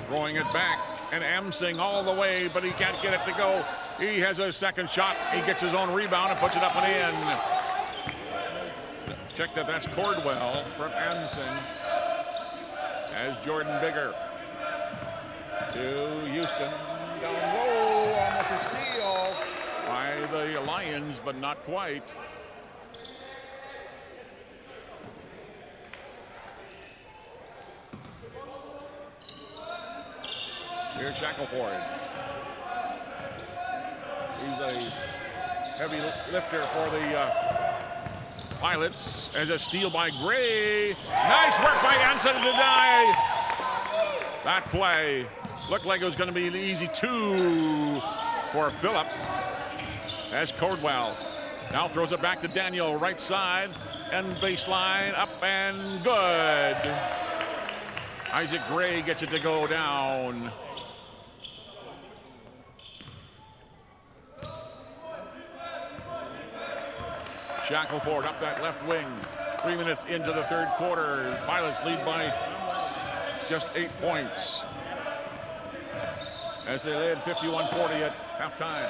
throwing it back, and Amsing all the way, but he can't get it to go. He has a second shot. He gets his own rebound and puts it up and in. Check that, that's Cordwell from Amsing. As Jordan Bigger to Houston. Down low, almost a steal by the Lions, but not quite. Here's Shackelford. He's a heavy lifter for the Pilots, as a steal by Gray. Nice work by Anson to deny. That play looked like it was going to be an easy 2 for Phillip. As Cordwell now throws it back to Daniel, right side, and baseline, up and good. Isaac Gray gets it to go down. Shackelford up that left wing. 3 minutes into the third quarter. Pilots lead by just 8 points, as they led 51-40 at halftime.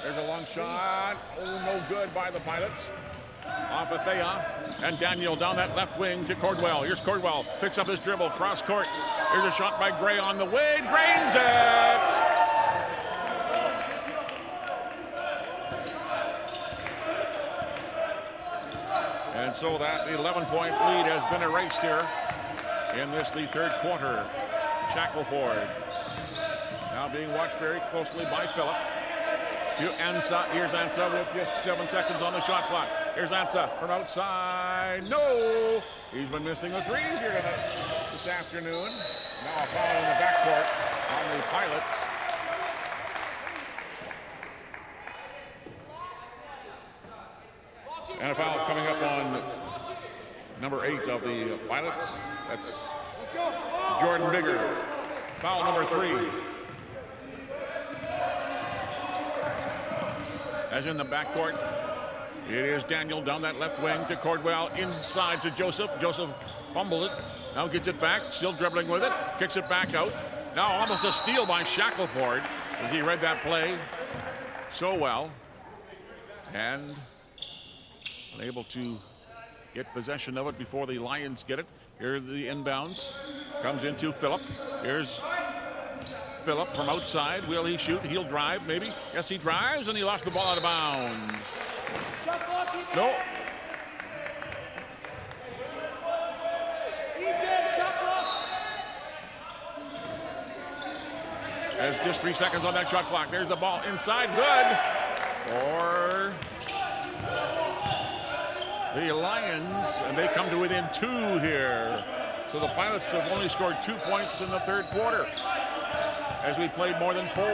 There's a long shot. Oh, no good by the Pilots. Off Athea. And Daniel down that left wing to Cordwell. Here's Cordwell, picks up his dribble, cross court. Here's a shot by Gray on the way, drains it! And so that 11-point lead has been erased here in the third quarter. Shackelford now being watched very closely by Phillip. Ansa, here's Ansa with just 7 seconds on the shot clock. Here's Ansa from outside. No! He's been missing the threes here this afternoon. Now a foul in the backcourt on the Pilots. And a foul coming up on number 8 of the Pilots. That's Jordan Bigger. Foul number 3. As in the backcourt, it is Daniel down that left wing to Cordwell, inside to Joseph. Joseph fumbles it, now gets it back, still dribbling with it, kicks it back out. Now almost a steal by Shackelford as he read that play so well. And unable to get possession of it before the Lions get it. Here's the inbounds, comes into Phillip. Here's Phillip from outside. Will he shoot? He'll drive, maybe. Yes, he drives, and he lost the ball out of bounds. No. There's just 3 seconds on that shot clock. There's the ball inside. Good. For the Lions, and they come to within 2 here. So the Pilots have only scored 2 points in the third quarter, as we played more than 4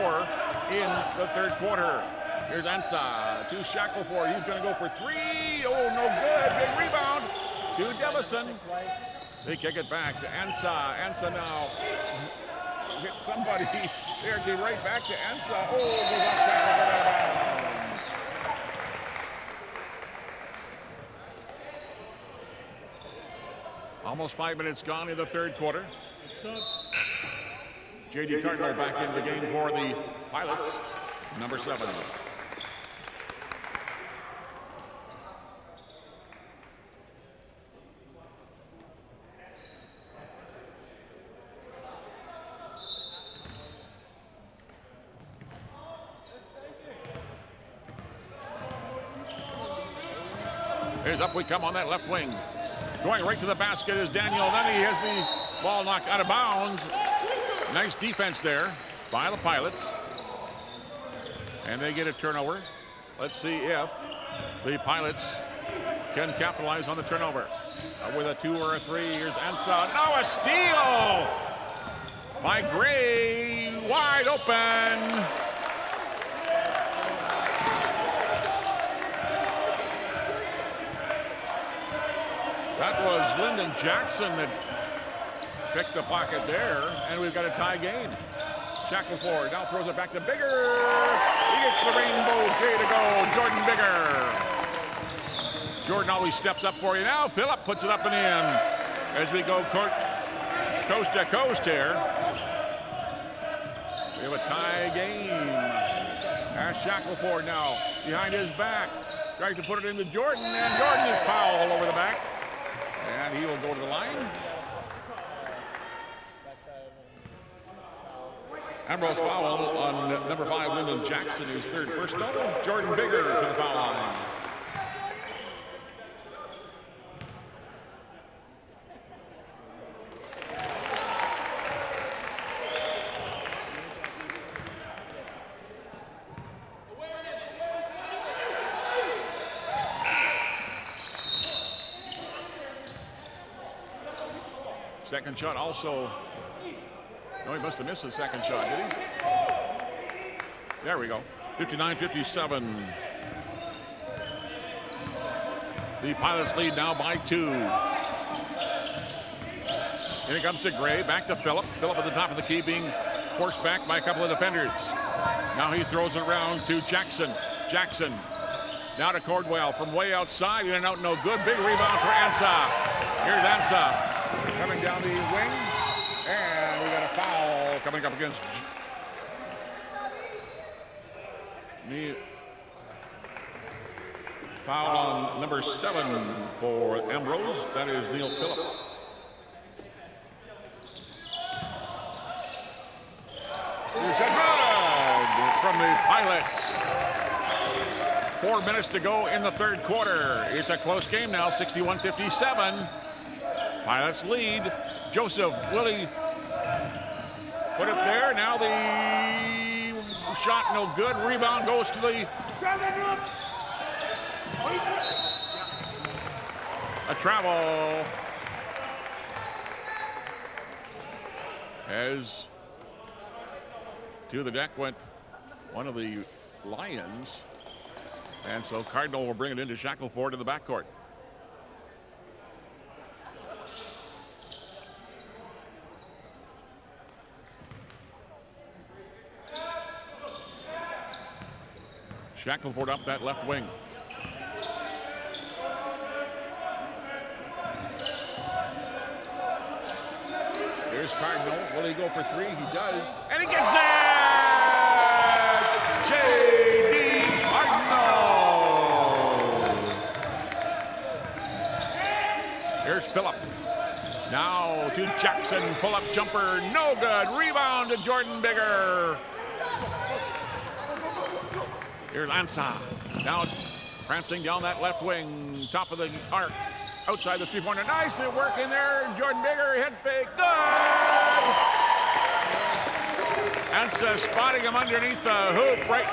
in the third quarter. Here's Ansa to Shackelford. He's going to go for 3. Oh, no good. Big rebound to Devison. They kick it back to Ansa. Ansa now hit somebody. There, get right back to Ansa. Oh, goes off Shackelford out of bounds. Almost 5 minutes gone in the third quarter. J.D. Cardinal back in the game for the Pilots, number 7. Here's up we come on that left wing. Going right to the basket is Daniel. Then he has the ball knocked out of bounds. Nice defense there by the Pilots. And they get a turnover. Let's see if the Pilots can capitalize on the turnover. With a 2 or a 3, here's Ansa. Now a steal by Gray. Wide open. That was Lyndon Jackson that picked the pocket there, and we've got a tie game. Shackelford now throws it back to Bigger. He gets the rainbow J to go. Jordan Bigger. Jordan always steps up for you now. Phillip puts it up and in as we go coast to coast here. We have a tie game. As Shackelford now behind his back tries to put it into Jordan, and Jordan is fouled over the back. And he will go to the line. Ambrose foul on number 5, Lyndon Jackson, his third personal. Jordan Bigger to the foul line. Second shot also. No, he must have missed the second shot, did he? There we go. 59-57. The Pilots lead now by 2. Here it comes to Gray, back to Phillip. Phillip at the top of the key, being forced back by a couple of defenders. Now he throws it around to Jackson. Jackson now to Cordwell from way outside. In and out, no good. Big rebound for Ansa. Here's Ansa coming down the wing. And we got a foul coming up against Foul on number 7 for Ambrose. That is Neil Phillip. Here's a good from the Pilots. 4 minutes to go in the third quarter. It's a close game now, 61-57. Pilots lead. Joseph, will he put it there? Now the shot no good. Rebound goes to the... A travel. As to the deck went one of the Lions. And so Cardinal will bring it into Shackelford in the backcourt. Shackelford up that left wing. Here's Cardinal. Will he go for 3? He does. And he gets it! J.D. Cardinal. Here's Phillip. Now to Jackson. Pull-up jumper. No good. Rebound to Jordan Bigger. Here's Ansa. Now prancing down that left wing. Top of the arc. Outside the three-pointer. Nice work in there. Jordan Bigger. Head fake. Good! Ansa spotting him underneath the hoop. Right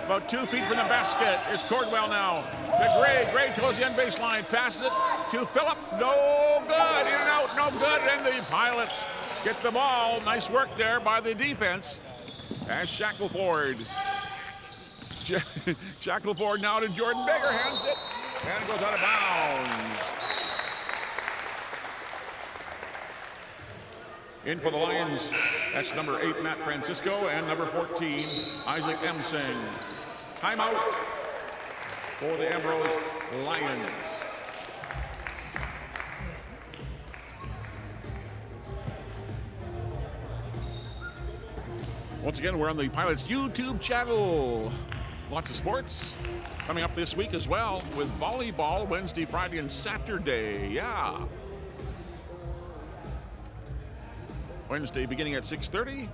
about 2 feet from the basket. It's Cordwell now. The Gray towards the end baseline. Passes it to Phillip. No good. In and out. No good. And the Pilots get the ball. Nice work there by the defense. As Shackelford. Shackelford now to Jordan Bigger. Hands it. And it goes out of bounds. In for the Lions. That's number 8, Matt Francisco. And number 14, Isaac Emsing. Timeout for the Ambrose Lions. Once again, we're on the Pilots YouTube channel. Lots of sports coming up this week as well with volleyball Wednesday, Friday, and Saturday. Yeah. Wednesday beginning at 6:30.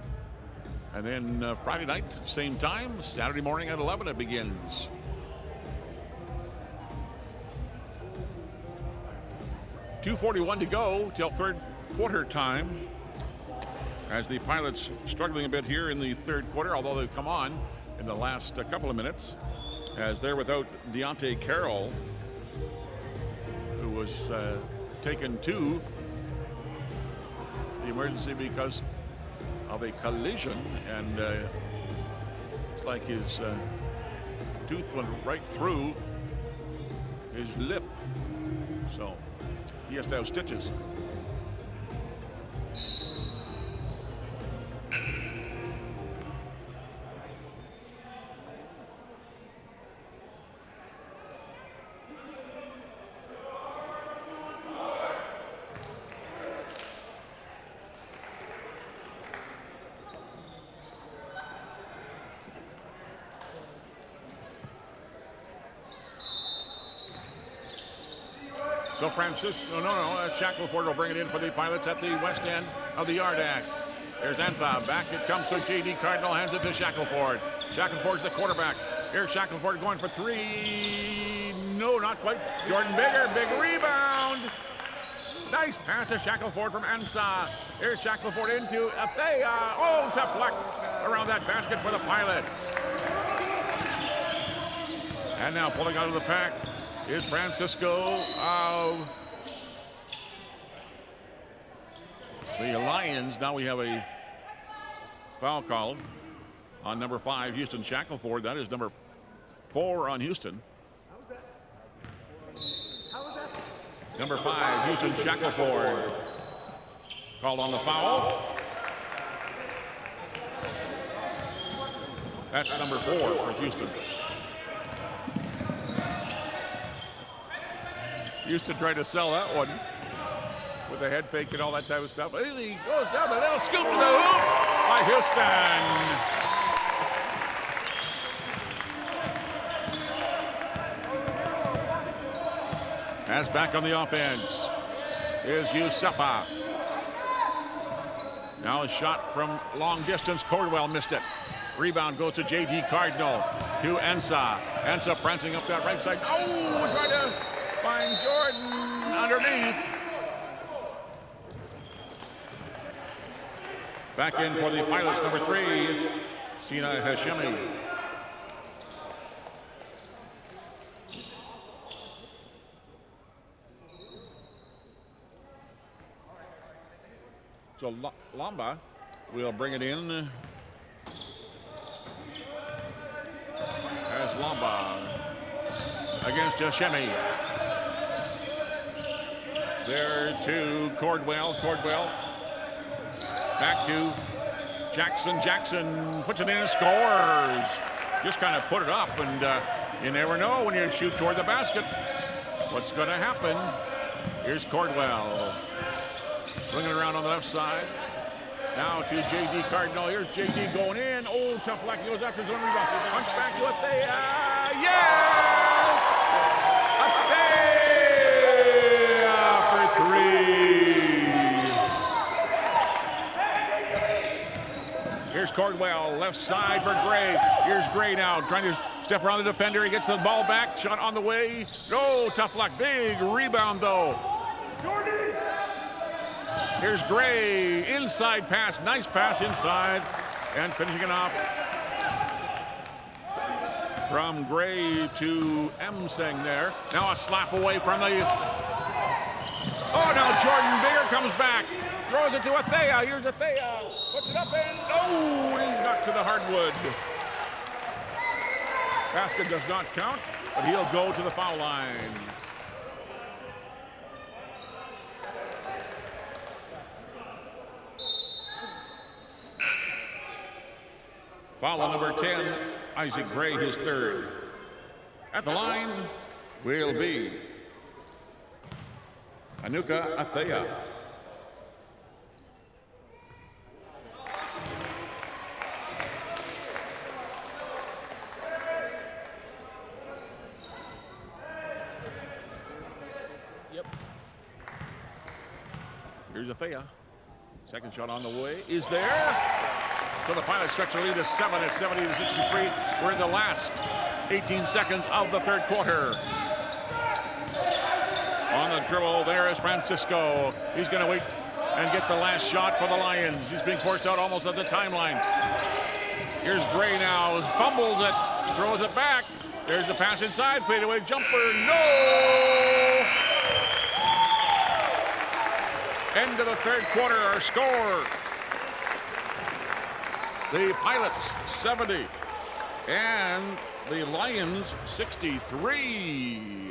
And then Friday night, same time. Saturday morning at 11 it begins. .241 to go till third quarter time. As the Pilots struggling a bit here in the third quarter, although they've come on in the last couple of minutes, as they're without Deontay Carroll, who was taken to the emergency because of a collision, and it's like his tooth went right through his lip, so he has to have stitches. So Francisco, Shackelford will bring it in for the Pilots at the west end of the yard act. There's Antha, back it comes to J.D. Cardinal, hands it to Shackelford. Shackelford's the quarterback. Here's Shackelford going for 3. No, not quite. Jordan Bigger, big rebound. Nice pass to Shackelford from Ansa. Here's Shackelford into Athea. Oh, tough luck around that basket for the Pilots. And now pulling out of the pack is Francisco of the Lions. Now we have a foul called on number 5, Houston Shackelford. That is number 4 on Houston. Number 5, Houston Shackelford. Called on the foul. That's number 4 for Houston. Houston tried to sell that one with a head fake and all that type of stuff. He goes down the little scoop to the hoop by Houston. As back on the offense is Yusepa. Now a shot from long distance. Cordwell missed it. Rebound goes to J.D. Cardinal to Ensa. Ensa prancing up that right side. Oh, trying to find Jordan underneath. Back in for the Pilots, number 3, Sina Hashemi. So Lamba will bring it in as Lamba against Hashemi. There to Cordwell. Cordwell back to Jackson. Jackson puts it in and scores. Just kind of put it up, and you never know when you shoot toward the basket what's going to happen. Here's Cordwell. Swinging around on the left side. Now to J.D. Cardinal. Here's J.D. going in. Oh, tough luck. He goes after his own rebound. Punch back to Athea. Yes! Athea for 3. Here's Cordwell. Left side for Gray. Here's Gray now trying to step around the defender. He gets the ball back. Shot on the way. No, tough luck. Big rebound, though. Jordan! Here's Gray, inside pass, nice pass inside, and finishing it off from Gray to Emseng there. Now a slap away from the, oh, now Jordan Bigger comes back, throws it to Athea. Here's Athea, puts it up and, oh, he got to the hardwood. Basket does not count, but he'll go to the foul line. Foul on number 10, Isaac Gray, his 3rd. At the line will be Anuka Athea. Yep. Here's Athea. Second shot on the way is there. So the Pilots stretch their lead to 7 at 70-63. We're in the last 18 seconds of the 3rd quarter. On the dribble, there is Francisco. He's going to wait and get the last shot for the Lions. He's being forced out almost at the timeline. Here's Gray now, fumbles it, throws it back. There's a pass inside, fadeaway jumper, no! End of the 3rd quarter, our score. The Pilots 70 and the Lions 63.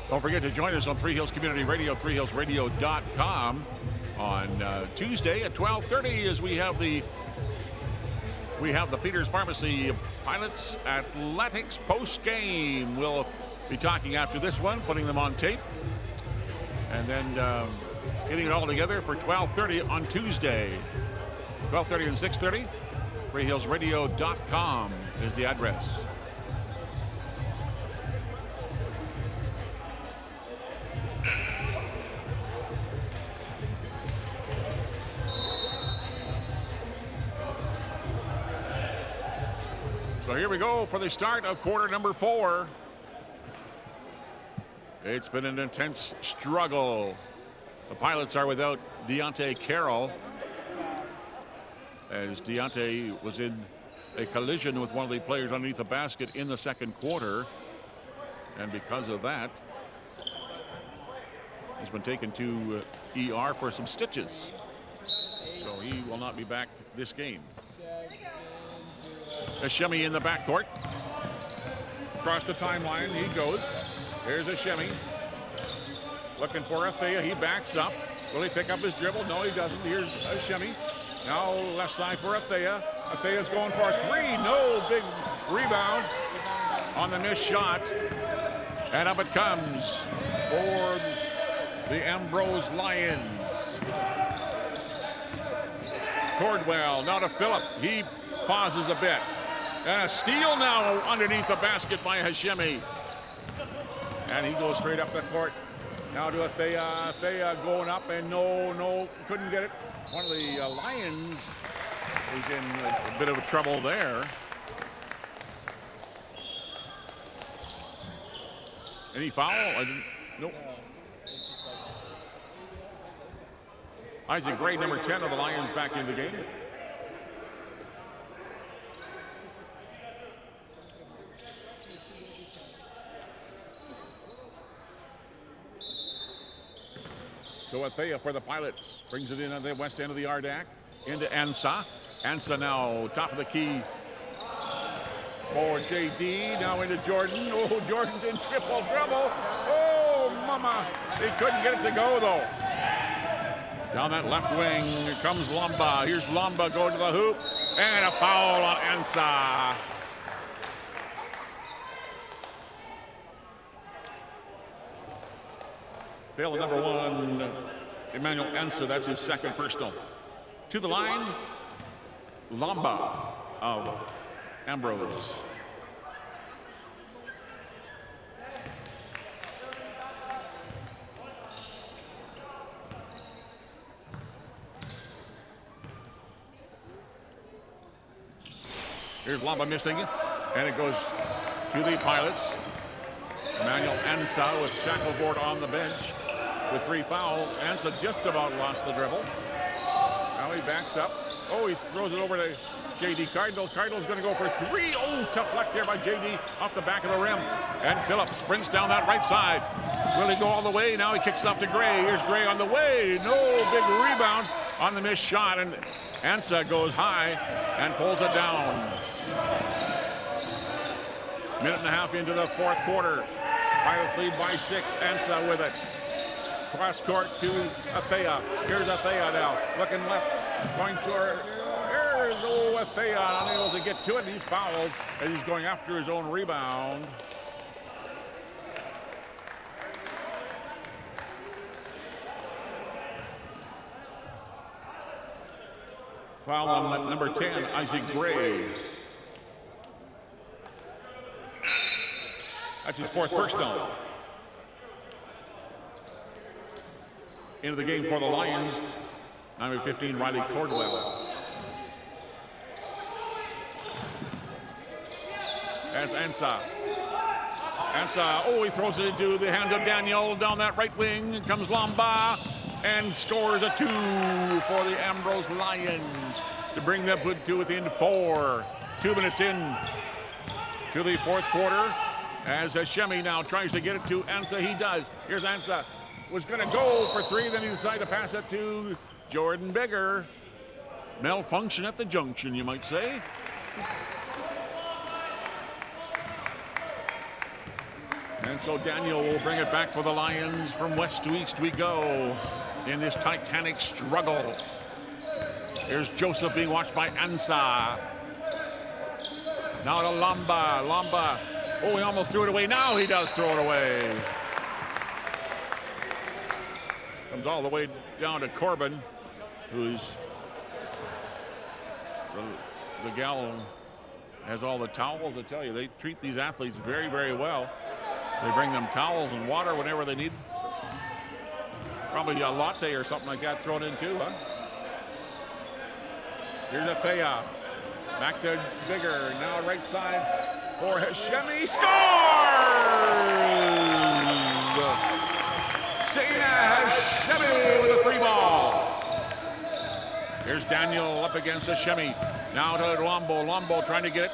Don't forget to join us on Three Hills Community Radio, threehillsradio.com on Tuesday at 12:30 as we have the Peters Pharmacy Pilots Athletics post game. We'll be talking after this one, putting them on tape, and then getting it all together for 12:30 on Tuesday. 12:30 and 6:30. Threehillsradio.com is the address. So here we go for the start of quarter number 4. It's been an intense struggle. The Pilots are without Deontay Carroll, as Deontay was in a collision with one of the players underneath the basket in the second quarter. And because of that, he's been taken to ER for some stitches. So he will not be back this game. Hashemi in the backcourt. Across the timeline, he goes. Here's Hashemi. Looking for Athea. He backs up. Will he pick up his dribble? No, he doesn't. Here's Hashemi. Now left side for Athea. Athea's going for a three. No, big rebound on the missed shot. And up it comes for the Ambrose Lions. Cordwell now to Phillip. He pauses a bit. And a steal now underneath the basket by Hashemi. And he goes straight up the court. Now to Athea. Athea going up and no, couldn't get it. One of the Lions is in a bit of trouble there. Any foul? Nope. Isaac Gray, number 10 of the Lions, back in the game. So Athea for the Pilots brings it in on the west end of the Ardak into Ansa. Ansa now top of the key for JD. Now into Jordan. Oh, Jordan's in triple trouble. Oh, mama. He couldn't get it to go, though. Down that left wing, here comes Lomba. Here's Lomba going to the hoop. And a foul on Ansa. Fail number one, Emmanuel Ansa. That's his second personal. To the line, Lomba of Ambrose. Here's Lomba missing it, and it goes to the Pilots. Emmanuel Ansa with Shackleford on the bench with 3 fouls. Ansa just about lost the dribble. Now he backs up. Oh, he throws it over to JD Cardinal. Cardinal's going to go for 3. Oh, tough luck there by JD off the back of the rim. And Phillips sprints down that right side. Will he go all the way? Now he kicks it off to Gray. Here's Gray on the way. No, big rebound on the missed shot. And Ansa goes high and pulls it down. Minute and a half into the fourth quarter. Pilots lead by 6. Ansa with it. Cross court to Athea. Here's Athea now. Looking left. Going to her. There's Athea. Unable to get to it. He's fouled as he's going after his own rebound. Foul on number 10, Isaac Gray. That's his 4th personal. Into the game for the Lions, number 15, Riley Cordwell. As Ansa. Ansa, oh, he throws it into the hands of Daniel. Down that right wing comes Lomba and scores a 2 for the Ambrose Lions to bring them to within 4. 2 minutes in to the fourth quarter. As Hashemi now tries to get it to Ansa, he does. Here's Ansa. Was going to go for 3, then he decided to pass it to Jordan Bigger. Malfunction at the junction, you might say. And so Daniel will bring it back for the Lions. From west to east we go in this titanic struggle. Here's Joseph being watched by Ansa. Now to Lomba. Lomba. Oh, he almost threw it away. Now he does throw it away. Comes all the way down to Corbin, who's the gal who has all the towels. I tell you, they treat these athletes very, very well. They bring them towels and water whenever they need. Probably a latte or something like that thrown in too, huh? Here's Athea. Back to Bigger. Now right side for Hashemi. Scores! Saina Hashemi with a 3 ball. Here's Daniel up against Hashemi. Now to Lombo. Lombo trying to get it.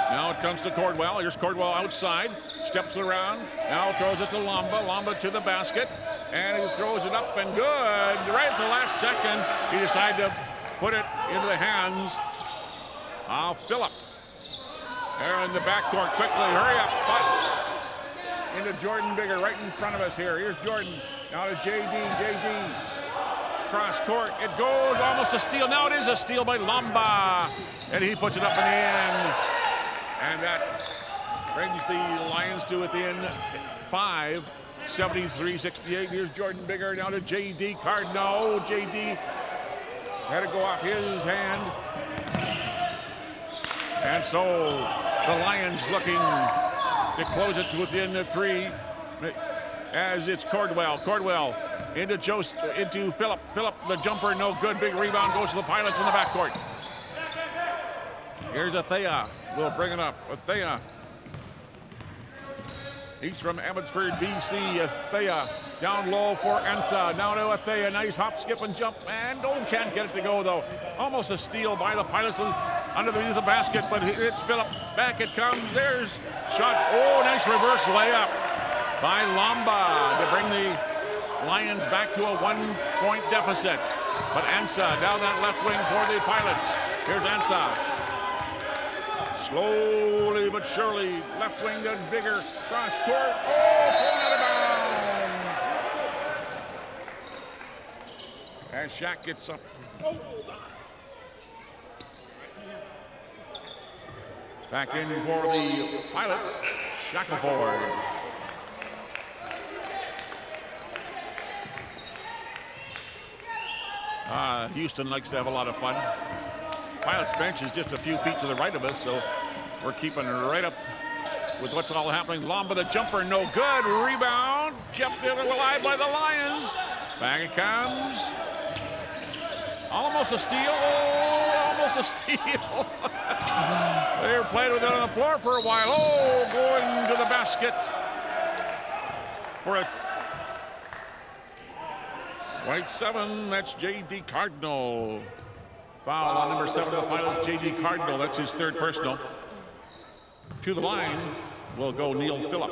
Now it comes to Cordwell. Here's Cordwell outside. Steps around. Now throws it to Lomba. Lomba to the basket. And he throws it up and good. Right at the last second, he decided to put it into the hands of Phillip. There in the backcourt quickly. Hurry up. Into Jordan Bigger right in front of us here. Here's Jordan. Now to JD. JD. Cross court. It goes almost a steal. Now it is a steal by Lomba. And he puts it up and in. And that brings the Lions to within 5. 73-68. Here's Jordan Bigger. Now to JD Cardno. JD had to go off his hand. And so the Lions looking to close it to within the 3 as it's Cordwell. Cordwell into Phillip. Phillip, the jumper, no good. Big rebound goes to the Pilots in the backcourt. Here's Athea. We'll bring it up. Athea. He's from Abbotsford, BC. Athea down low for Ensa. Now to Athea. Nice hop, skip, and jump. And can't get it to go, though. Almost a steal by the Pilots underneath the basket, but it's Phillip. Back it comes. There's shot. Oh, nice reverse layup by Lomba to bring the Lions back to a 1-point deficit. But Ensa down that left wing for the Pilots. Here's Ensa. Slowly but surely, left wing to Bigger, cross court. Oh, thrown out of bounds. As Shaq gets up. Back in for the Pilots, Shackelford. Houston likes to have a lot of fun. Pilots bench is just a few feet to the right of us, so we're keeping right up with what's all happening. Lomba, the jumper, no good. Rebound, kept it alive by the Lions. Back it comes. Almost a steal. Oh, almost a steal. They were playing with it on the floor for a while. Oh, going to the basket for a white 7. That's J.D. Cardinal. Foul on number 7 of the Pilots, J.D. Cardinal. That's his 3rd personal. To the line will go Neil Phillip.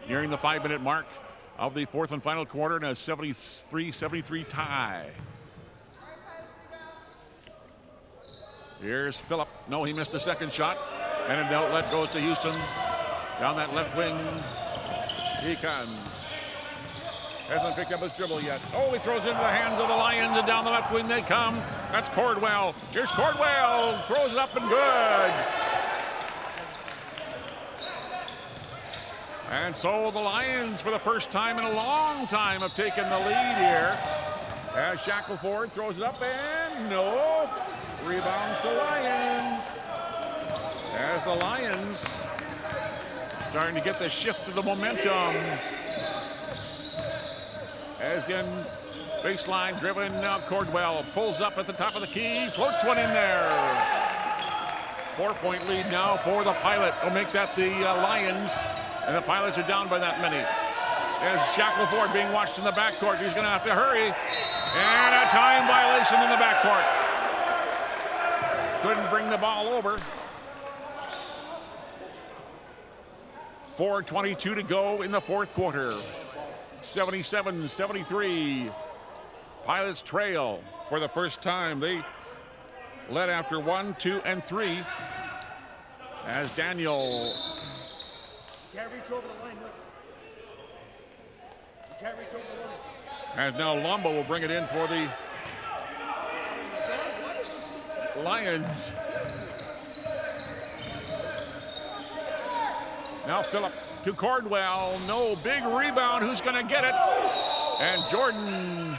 Nearing the 5-minute mark of the 4th and final quarter in a 73-73 tie. Here's Phillip. No, he missed the second shot. And an outlet goes to Houston. Down that left wing, he comes. Hasn't picked up his dribble yet. Oh, he throws into the hands of the Lions, and down the left wing they come. That's Cordwell. Here's Cordwell, throws it up and good. And so the Lions, for the first time in a long time, have taken the lead here. As Shackelford throws it up, and no. Rebounds to Lions. As the Lions starting to get the shift of the momentum. As in baseline driven, now Cordwell pulls up at the top of the key, floats one in there. 4-point lead now for the Pilot. Will make that the Lions, and the Pilots are down by that many. As Shackelford being watched in the backcourt, he's going to have to hurry. And a time violation in the backcourt. Couldn't bring the ball over. 4:22 to go in the 4th quarter. 77-73. Pilots trail for the first time. They led after 1, 2, and 3. As Daniel. Can't reach over the line, look. You can't reach over the line. As now Lombo will bring it in for the Lions. Now Phillip to Cordwell. No, big rebound. Who's going to get it? And Jordan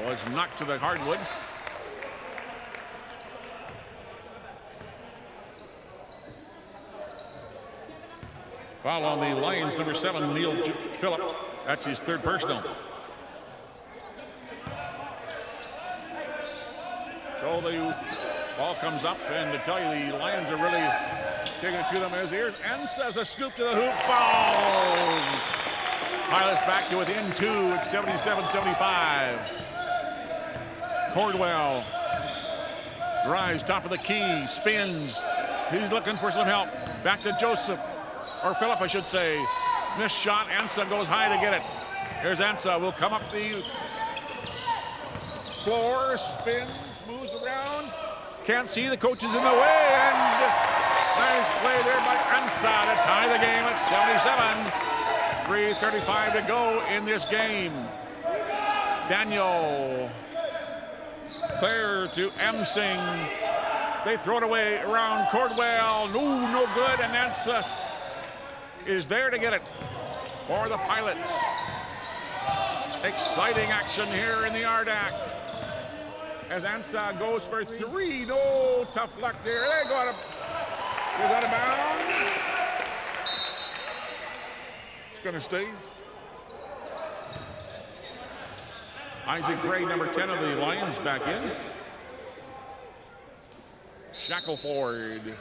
was knocked to the hardwood. Foul on the Lions, number 7, Neil Phillip. That's his 3rd personal. So the ball comes up, and to tell you, the Lions are really taking it to them in his ears. Ensa's a scoop to the hoop. Falls. Pilots back to within 2 at 77-75. Cordwell drives top of the key, spins. He's looking for some help. Back to Joseph, or Phillip, I should say. Missed shot. Ensa goes high to get it. Here's Ensa. Will come up the floor, spins, moves around. Can't see, the coach is in the way, and nice play there by Ensa to tie the game at 77. 3:35 to go in this game. Daniel. Clear to Emsing. They throw it away around Cordwell. No good, and Ensa is there to get it for the Pilots. Exciting action here in the Ardak. As Ensa goes for 3. No tough luck there. They got him. Goes out of bounds. It's going to stay. Isaac Gray, number 10 of the Lions, back in. Shackelford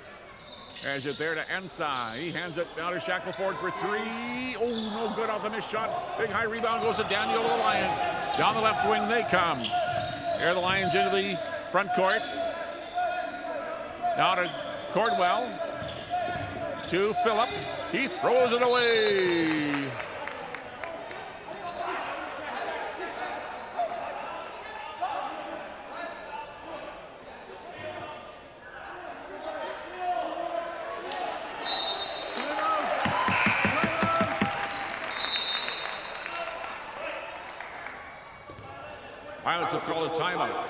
has it there to Ensa. He hands it down to Shackelford for 3. Oh, no good off the missed shot. Big high rebound goes to Daniel to the Lions. Down the left wing they come. Here are the Lions into the front court. Now to Cordwell. To Phillip. He throws it away. Pilots have called a timeout.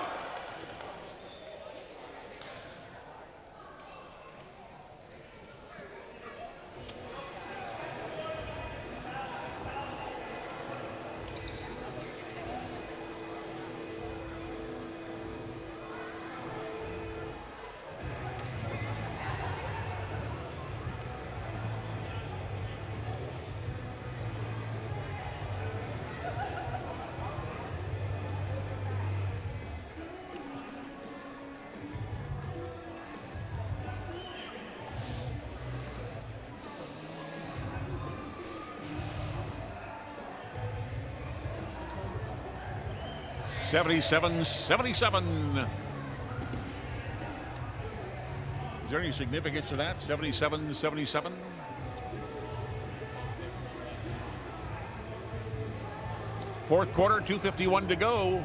$77-77. Is there any significance to that? 77-77. Fourth quarter, 2:51 to go.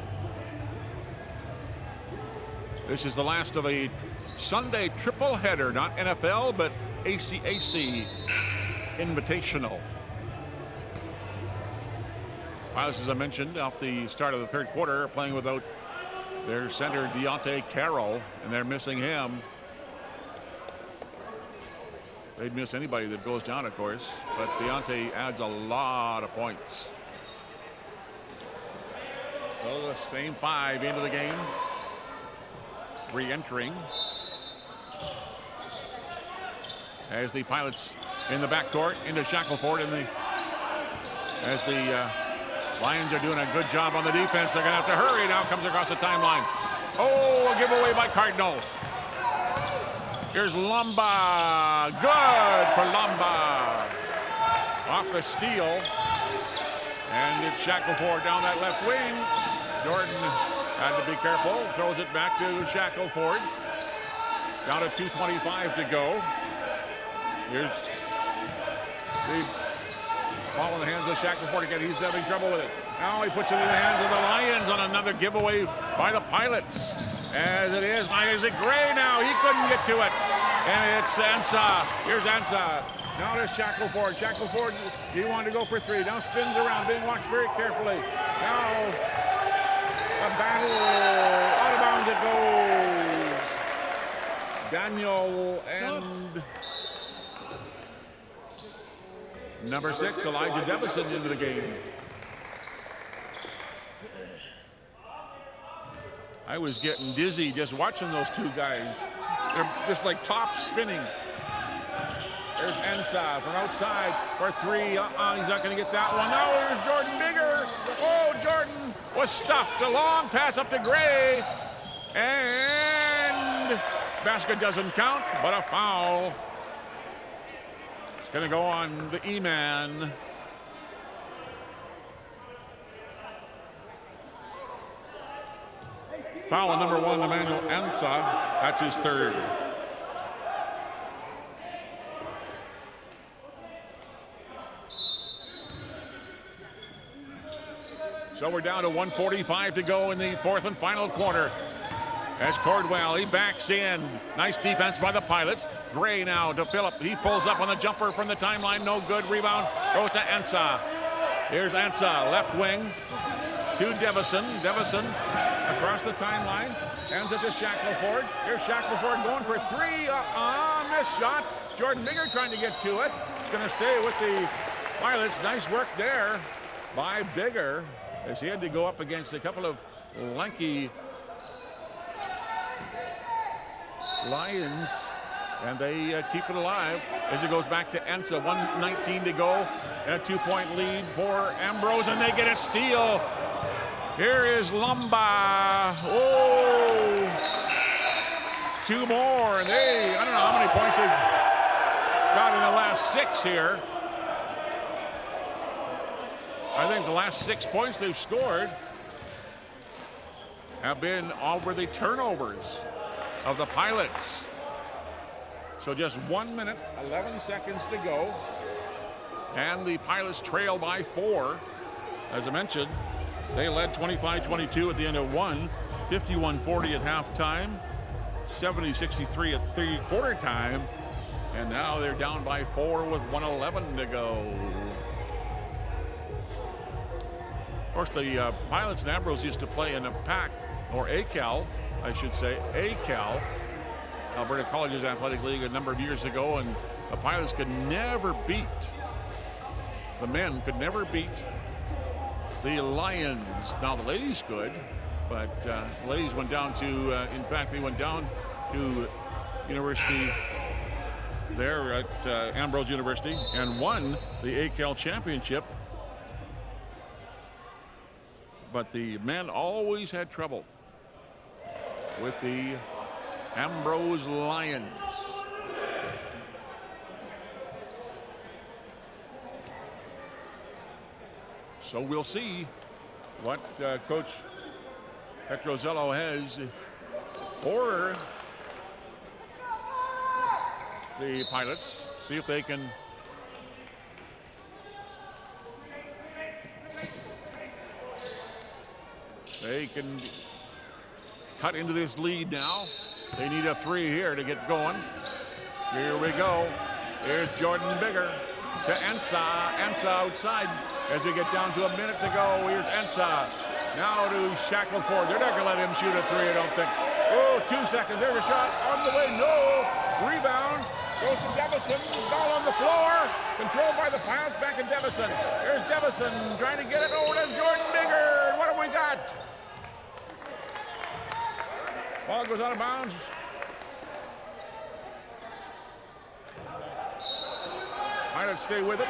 This is the last of a Sunday triple header, not NFL, but ACAC Invitational. Pilots, as I mentioned, off the start of the third quarter, playing without their center, Deontay Carroll, and they're missing him. They'd miss anybody that goes down, of course, but Deontay adds a lot of points. So the same 5 into the game. Re-entering. As the Pilots in the backcourt into Shackelford, as the Lions are doing a good job on the defense. They're going to have to hurry. Now comes across the timeline. Oh, a giveaway by Cardinal. Here's Lumba. Good for Lumba. Off the steal. And it's Shackelford down that left wing. Jordan had to be careful. Throws it back to Shackelford. Down to 2:25 to go. Here's the ball in the hands of Shackelford again. He's having trouble with it. Now he puts it in the hands of the Lions on another giveaway by the Pilots. As it is, Isaac Gray now. He couldn't get to it. And it's Ensa. Here's Ensa. Now to Shackelford. Shackelford, he wanted to go for 3. Now spins around, being watched very carefully. Now a battle. Out of bounds it goes. Daniel and number 6, Elijah Devison, into the game. I was getting dizzy just watching those two guys. They're just like top spinning. There's Ensa from outside for 3. He's not going to get that one. Now here's Jordan Bigger. Oh, Jordan was stuffed. A long pass up to Gray. And basket doesn't count, but a foul Gonna go on the E-man. Foul on number 1, Emmanuel Ansa. That's his third. So we're down to 1:45 to go in the fourth and final quarter. As Cordwell, he backs in. Nice defense by the Pilots. Gray now to Phillip. He pulls up on the jumper from the timeline. No good. Rebound goes to Ansa. Here's Ansa, left wing to Devison. Devison across the timeline. Hands it to Shackelford. Here's Shackelford going for three. Missed shot. Jordan Bigger trying to get to it. It's going to stay with the Pilots. Nice work there by Bigger, as he had to go up against a couple of lanky Lions, and they keep it alive as it goes back to Ensa. 1:19 to go, and a 2-point lead for Ambrose, and they get a steal. Here is Lumba. Oh, two more, and I don't know how many points they've got in the last 6 here. I think the last 6 points they've scored have been over the turnovers of the Pilots. So just 1 minute, 11 seconds to go. And the Pilots trail by 4. As I mentioned, they led 25-22 at the end of 1, 51-40 at halftime, 70-63 at three-quarter time. And now they're down by 4 with 1:11 to go. Of course, the Pilots and Ambrose used to play in a pack, or ACAL, I should say, ACAL, Alberta Colleges Athletic League, a number of years ago, and the Pilots could never beat, the men could never beat the Lions. Now the ladies could, but the ladies went down to, in fact, they went down to University there at Ambrose University and won the ACAL championship. But the men always had trouble with the Ambrose Lions. So we'll see what Coach Petrozello has for the Pilots. See if they can cut into this lead now. They need a 3 here to get going. Here we go. Here's Jordan Bigger to Ensa. Ensa outside as we get down to a minute to go. Here's Ensa. Now to Shackelford. They're not going to let him shoot a 3, I don't think. Oh, 2 seconds. There's a shot on the way. No. Rebound. Goes to Devison. Ball on the floor. Controlled by the Pilots. Back in Devison. Here's Devison trying to get it over to Jordan Bigger. What have we got? Ball goes out of bounds. Pilots stay with it.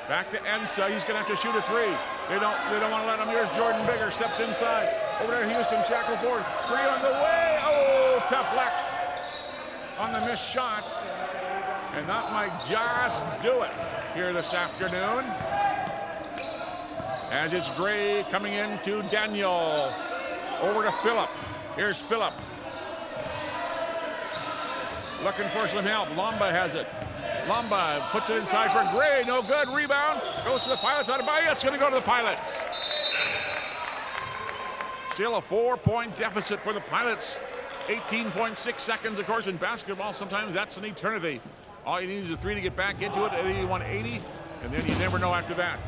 Back to Ensa. He's going to have to shoot a 3. They don't want to let him. Here's Jordan Bigger. Steps inside. Over there, Houston. Shackelford. 3 on the way. Oh, tough luck on the missed shot. And that might just do it here this afternoon. As it's Gray coming in to Daniel. Over to Phillip. Here's Phillip. Looking for some help. Lomba has it. Lomba puts it inside for Gray. No good. Rebound. Goes to the Pilots. Out of bounds. It's going to go to the Pilots. Still a 4-point deficit for the Pilots. 18.6 seconds, of course, in basketball. Sometimes that's an eternity. All you need is a 3 to get back into it at 81-80, and then you never know after that.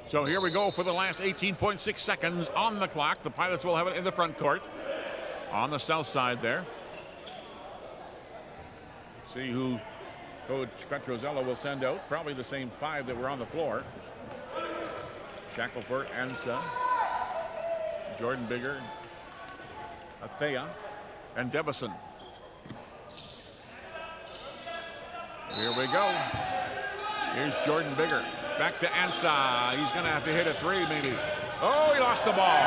So here we go for the last 18.6 seconds on the clock. The Pilots will have it in the front court on the south side there. See who Coach Petrozello will send out. Probably the same 5 that were on the floor. Shackelford, Ansa, Jordan Bigger, Athea, and Devison. Here we go. Here's Jordan Bigger. Back to Ansa. He's going to have to hit a 3 maybe. Oh, he lost the ball.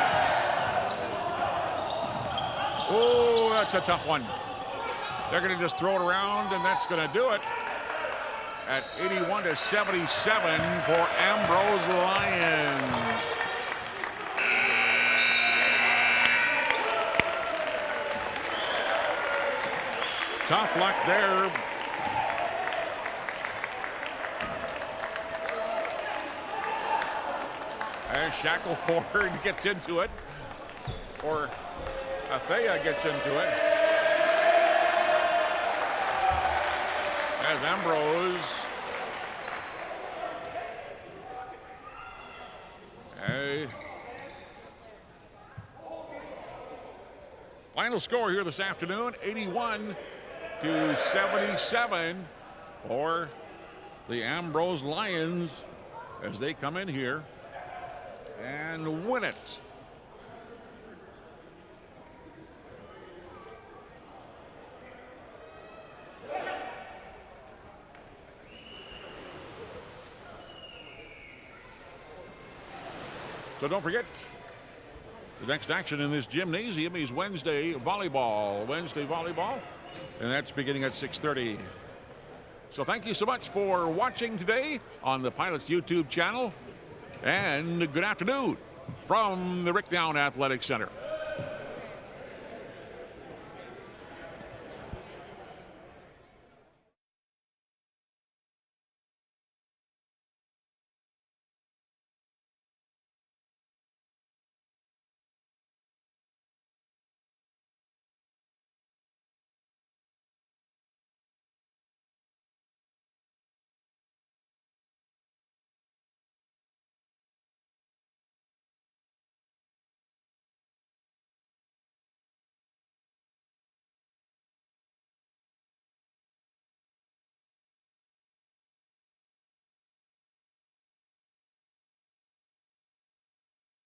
Oh, that's a tough one. They're going to just throw it around, and that's going to do it. At 81-77 for Ambrose Lions. Tough luck there. And Shackelford gets into it, or Athea gets into it. As Ambrose. Final score here this afternoon, 81-77 for the Ambrose Lions as they come in here and win it. So don't forget, the next action in this gymnasium is Wednesday volleyball. And that's beginning at 6:30. So thank you so much for watching today on the Pilots YouTube channel. And good afternoon from the Rickdown Athletic Center.